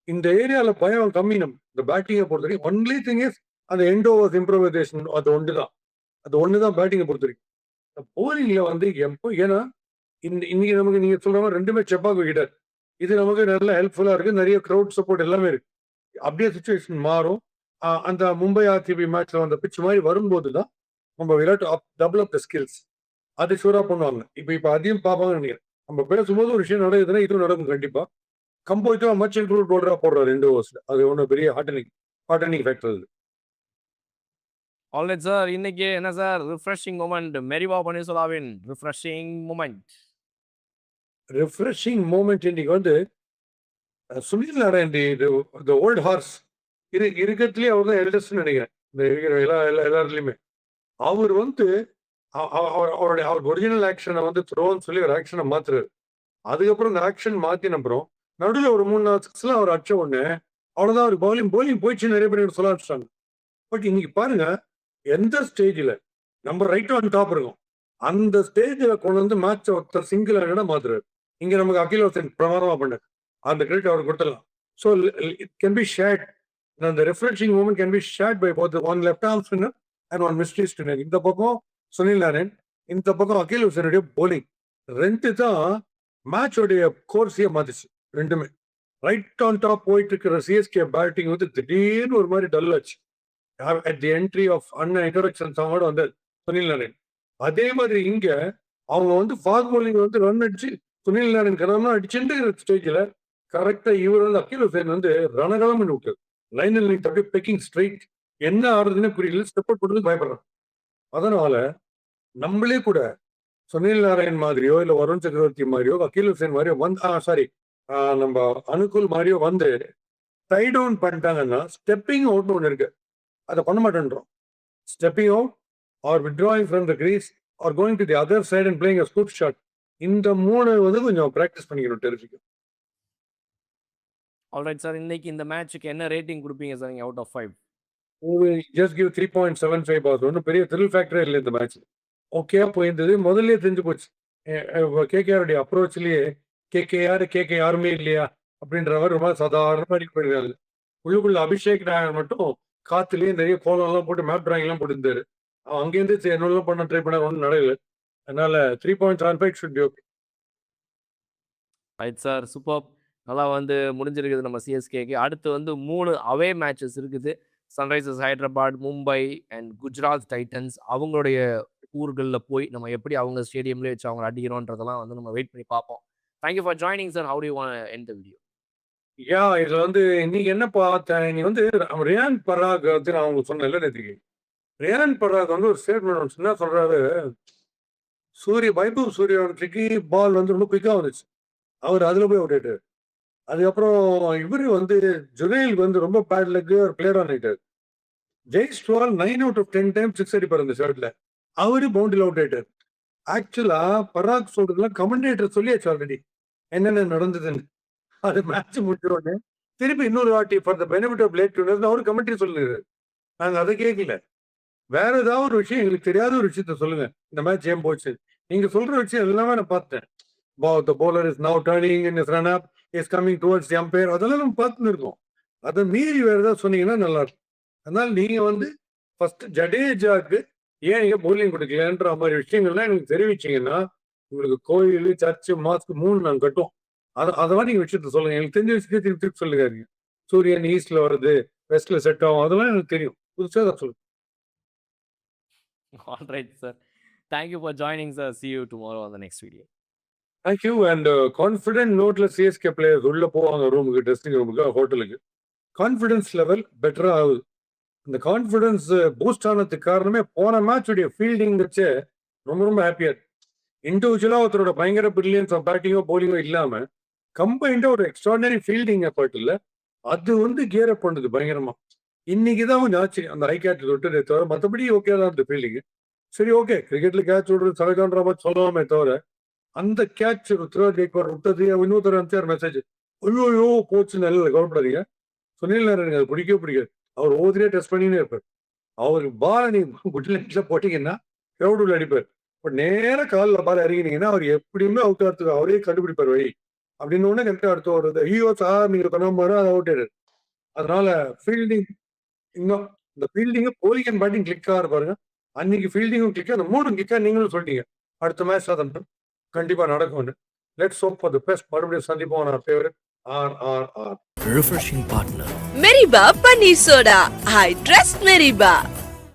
Speaker 4: இந்த ஏரியால பயம் கம்மி. இந்த பேட்டிங்கை பொறுத்த வரைக்கும் ஒன்லி திங் இஸ் அந்த எண்ட் ஓவர்ஸ் இம்ப்ரோவைசேஷன், அது ஒண்ணுதான் பேட்டிங்கை பொறுத்த வரைக்கும். போலிங்ல வந்து எப்போ, ஏன்னா இன்னைக்கு நமக்கு நீங்க சொல்ற மாதிரி ரெண்டுமே செப்பாக் விக்கெட்டர், இது நமக்கு நல்ல ஹெல்ப்ஃபுல்லா இருக்கு. நிறைய க்ரௌட் சப்போர்ட் எல்லாமே இருக்கு. அப்படியே சுச்சுவேஷன் மாறும். அந்த மும்பை ஆர்சிபி மேட்ச்ல வந்த பிச் மாதிரி வரும்போது தான் நம்ம Virat double up the skills அது ஷூரா பண்ணுவாங்க. இப்ப அதையும் பார்ப்பாங்கன்னு நினைக்கிறேன். நம்ம பேசும்போது ஒரு விஷயம் நடக்குதுன்னா இதுவும் நடக்கும் கண்டிப்பா. கம்போய்ட்டோ மச் இம்ப்ரூவ் போல்டரா போடுறாரு 2 ஓவர்ஸ்ல. அது ஒன்றும் பெரிய ஹார்டனிங் ஃபேக்டர் அது.
Speaker 3: Alright sir. இன்னைக்கு என்ன சார் ரிஃப்ரெஷிங் மூமெண்ட், மெரிவா பன்னீர்செல்வமின் ரிஃப்ரெஷிங் மூமெண்ட்.
Speaker 4: ரிஃப்ரெஷிங் மூமெண்ட் இன்னைக்கு வந்து சுனில் நாராயண், இந்த ஓல்ட் ஹார்ஸ் இருக்கிறதுலயே அவர் தான் எல்டஸ்ட்னு நினைக்கிறேன். இந்த இருக்கிற எல்லாருலயுமே அவர் வந்து அவருடைய ஒரிஜினல் ஆக்ஷனை வந்து த்ரோன்னு சொல்லி ஒரு ஆக்ஷனை மாத்துறாரு. அதுக்கப்புறம் இந்த ஆக்ஷன் மாத்தின அப்புறம் நடுவில் ஒரு 3-4 சிக்ஸ்லாம் அவர் அடிச்ச உடனே அவ்வளவுதான். அவர் பவுலிங் போயிடுச்சு நிறைய பேர் சொல்ல ஆரம்பிச்சிட்டாங்க. பட் இன்னைக்கு பாருங்க, எந்த ஸ்டேஜ்ல நம்ம ரைட் ஆன் டாப் இருக்கும் அந்த ஸ்டேஜ்ல கொண்டு வந்து மேட்ச் ஒருத்தர் சிங்கிள் ஹேண்டடா மாத்துறாரு. இங்க நமக்கு அகில் ஹசன் பிரமாதமா பண்ணாரு. அந்த கிரெடிட் அவர் கொடுத்துடலாம். So it can be shared. அந்த refreshing moment can be shared by both one left arm spinner and one mystery spinner. இந்த பக்கம் சுனில் நாராயண், இந்த பக்கம் அகில் ஹசனுடைய போலிங், ரெண்டு தான் மேட்சோடைய கோர்ஸையே மாத்திச்சு. ரெண்டுமே ரைட் ஆன் டாப் போயிட்டு இருக்கிற சிஎஸ்கே பேட்டிங் வந்து திடீர்னு ஒரு மாதிரி டல் ஆச்சு. அட் தி என்ட்ரி ஆஃப் அண்ணன் இன்ட்ரோடக்ஷன் சாங்கோட வந்து சுனில் நாராயண். அதே மாதிரி இங்க அவங்க வந்து ஃபாஸ்ட் பவுலிங் வந்து ரன் அடிச்சு சுனில் நாராயண் கரமா அடிச்சுட்டு ஸ்டேஜ்ல கரெக்டா இவர் வந்து அகில் ஹுசைன் வந்து ரணகலம் பண்ணி விட்டார். லைனில் நீங்க அப்படியே பெக்கிங் ஸ்ட்ரைட், என்ன ஆடுறதுன்னு புரியல, ஸ்டெப் அவுட் பண்ணுறது பயப்படுறாங்க. அதனால நம்மளே கூட சுனில் நாராயண் மாதிரியோ இல்ல வருண் சக்கரவர்த்தி மாதிரியோ அகில் ஹுசைன் மாதிரியோ வந்து நம்ம அனுகூல் மாதிரியோ வந்து டை டவுன் பண்ணிட்டாங்கன்னா ஸ்டெப்பிங் அவுட்னு ஒன்று இருக்கு, அதை பண்ண மாட்டேன்றோம். Stepping out or withdrawing from the crease or going to the other side and playing a scoop shot, இந்த 3 வந்து கொஞ்சம் ப்ராக்டிஸ் பண்ணிக்கணும் டெரிஃபிக்.
Speaker 3: Alright sir. இன்னைக்கு இந்த மேட்ச்சுக்கு என்ன ரேட்டிங் கொடுப்பீங்க சார் நீங்க out of 5?
Speaker 4: Just give 3.75 boss. ஒன்றும் பெரிய த்ரில் ஃபேக்டரே இல்லை இந்த மேட்ச். ஓகே போயிருந்தது, முதல்ல தெரிஞ்சு போச்சு. கேகேஆருடைய அப்ரோச்லயே கேகே யாருமே இல்லையா அப்படின்ற மாதிரி ரொம்ப சாதாரணமா அடிக்க போயிருக்காங்க. உள்ளுக்குள்ள அபிஷேக் நாயர் மட்டும் காத்துலயே நிறைய கோலம் எல்லாம் போட்டு மேப் டிராயிங் எல்லாம் போட்டுருந்தாரு. அவன் அங்கேருந்து என்னெல்லாம் பண்ண ட்ரை பண்ண ஒன்றும் நடக்கல. அதனால 3.75 should be okay.
Speaker 3: Right sir, super. நல்லா வந்து முடிஞ்சிருக்குது நம்ம சிஎஸ்கேக்கு. அடுத்து வந்து 3 அவே மேட்சஸ் இருக்குது. Sunrisers Hyderabad, Mumbai and Gujarat Titans. அவங்களுடைய ஊர்களில் போய் நம்ம எப்படி அவங்க ஸ்டேடியம்லேயே வச்சு அவங்க அடிக்கிறோன்றதெல்லாம் வந்து நம்ம வெயிட் பண்ணி பார்ப்போம். Thank you for joining sir. How to you want end the video?
Speaker 4: இதுல வந்து இன்னைக்கு என்ன பார்த்தேன், நீ வந்து ரியான் பராக் வந்து நான் உங்களுக்கு சொன்னேன்ல நேற்றுக்கு. ரியான் பராக் வந்து ஒரு ஸ்டேட்மெண்ட் என்ன சொல்றாரு, வைபவ் சூரியவன்ஷிக்கு பால் வந்து ரொம்ப குயிக்கா வந்துச்சு, அவர் அதுல போய் விட்டுட்டு. அதுக்கப்புறம் இவரு வந்து ஜுனைல் வந்து ரொம்ப பேட் லெக் ஒரு பிளேயர் ஆன் ஆயிட்டார். ஜெய்ஸ்வால் 9 out of 10 டைம் 6 அடிப்பார் அந்த ஷர்ட்ல, அவரு பவுண்டரி அவுட் ஆயிட்டார். ஆக்சுவலா பராக் சொல்றதுலாம் கமெண்டேட்டர் சொல்லியாச்சு ஆல்ரெடி என்னென்ன நடந்ததுன்னு. அது மேட்ச் முடிச்ச உடனே திருப்பி இன்னொரு வாட்டி for the benefit of late tuners அவர் கமெண்ட்ரி சொல்லுங்க. நாங்க அதை கேட்கல, வேற ஏதாவது ஒரு விஷயம் எங்களுக்கு தெரியாத ஒரு விஷயத்த சொல்லுங்க. இந்த மேட்ச் ஏன் போச்சு, நீங்க சொல்ற விஷயம் எல்லாமே நான் பார்த்தேன். The bowler is now turning in his run up, is coming towards the umpire, அதெல்லாம் நம்ம பார்த்துன்னு இருக்கோம். அதை மீறி வேற ஏதாவது சொன்னீங்கன்னா நல்லா இருக்கும். அதனால நீங்க வந்து ஃபர்ஸ்ட் ஜடேஜாக்கு ஏன் நீங்க பவுலிங் கொடுக்கலன்ற மாதிரி விஷயங்கள்லாம் எங்களுக்கு தெரிவிச்சீங்கன்னா உங்களுக்கு கோயில், சர்ச்சு, மாஸ்க் 3 நாங்கள் கட்டுவோம். அதெல்லாம் நீங்க விஷயத்த சொல்லுங்க. எனக்கு தெரிஞ்ச விஷயத்தை திருப்பி சொல்லுங்க. சூரியன் ஈஸ்ட்ல வருது, வெஸ்ட்ல செட் ஆகும், அதெல்லாம் எனக்கு தெரியும். புதுசாக தான் சொல்லுங்க.
Speaker 3: Alright sir. Thank you for joining sir. see you tomorrow on the next video.
Speaker 4: Thank you. And confident நோட்ல சிஎஸ்கே பிளேயர்ஸ் உள்ள போவாங்க ரூமுக்கு, ட்ரெஸ்ஸிங் ரூமுக்கு, ஹோட்டலுக்கு. கான்ஃபிடன்ஸ் லெவல் பெட்டரா ஆகுது. இந்த கான்ஃபிடன்ஸ் பூஸ்ட் ஆனதுக்கு காரணமே போன மேட்சுடைய ஃபீல்டிங் வச்சு ரொம்ப ரொம்ப ஹாப்பியா இருக்கு. இண்டிவிஜுவலா ஒருத்தரோட பயங்கர பிரில்லியன்ஸ் ஆஃப் பேட்டிங்கோ போலிங்கோ இல்லாம கம்பைண்டா ஒரு எக்ஸ்ட்ராடனரி ஃபீல்டிங் எஃபர்ட் இல்ல, அது வந்து கியர் அப் பண்ணுது பயங்கரமா. இன்னைக்கு தான் கொஞ்சம் ஆச்சு அந்த ஹை கேட்ச் தொட்டதே தவிர, மற்றபடி ஓகே தான் இந்த ஃபீல்டிங். சரி ஓகே, கிரிக்கெட்ல கேட்ச் விடுறது சகஜன்ற மாதிரி சொல்லலாமே தவிர, அந்த கேட்ச் தேர்ட் டேக் விட்டது இன்னொருத்தர் அனுப்பிச்சார் மெசேஜ், ஐயோ போச்சு, நல்ல கவலைப்படாதீங்க. சுனில் நாராயண் எனக்கு அது பிடிக்கவே பிடிக்காது. அவர் ஒவ்வொருத்தரையும் டெஸ்ட் பண்ணினே இருப்பார். அவருக்கு பால நீ குட் லென்ஸ்ல போட்டீங்கன்னா கிரௌட் உள்ள அடிப்பார். பட் நேரா காலில் பால் இறங்கினீங்கன்னா அவர் எப்படியுமே அவுட் ஆகிறதுக்கு அவரே கண்டுபிடிப்பார் வழி. அப்படின்னு ஒண்ணு கரெக்டா அடுத்து வருது. ஐயோ சார் நீங்க பண்ண மாதிரி அது அவுட் ஆயிடுது. அதனால ஃபீல்டிங் இன்னும் இந்த ஃபீல்டிங் போலிங் அண்ட் பேட்டிங் கிளிக்கா இருப்பாருங்க. அன்னைக்கு ஃபீல்டிங்கும் கிளிக்கா, அந்த மூடும் கிளிக்கா நீங்களும் சொல்லிட்டீங்க. அடுத்த மேட்ச் தான் கண்டிப்பா நடக்கும். Let's hope for the best. மறுபடியும் சந்திப்போம். நான் favourite RRR.
Speaker 1: Refreshing partner.
Speaker 2: Meriba Paneer Soda. I trust Meriba.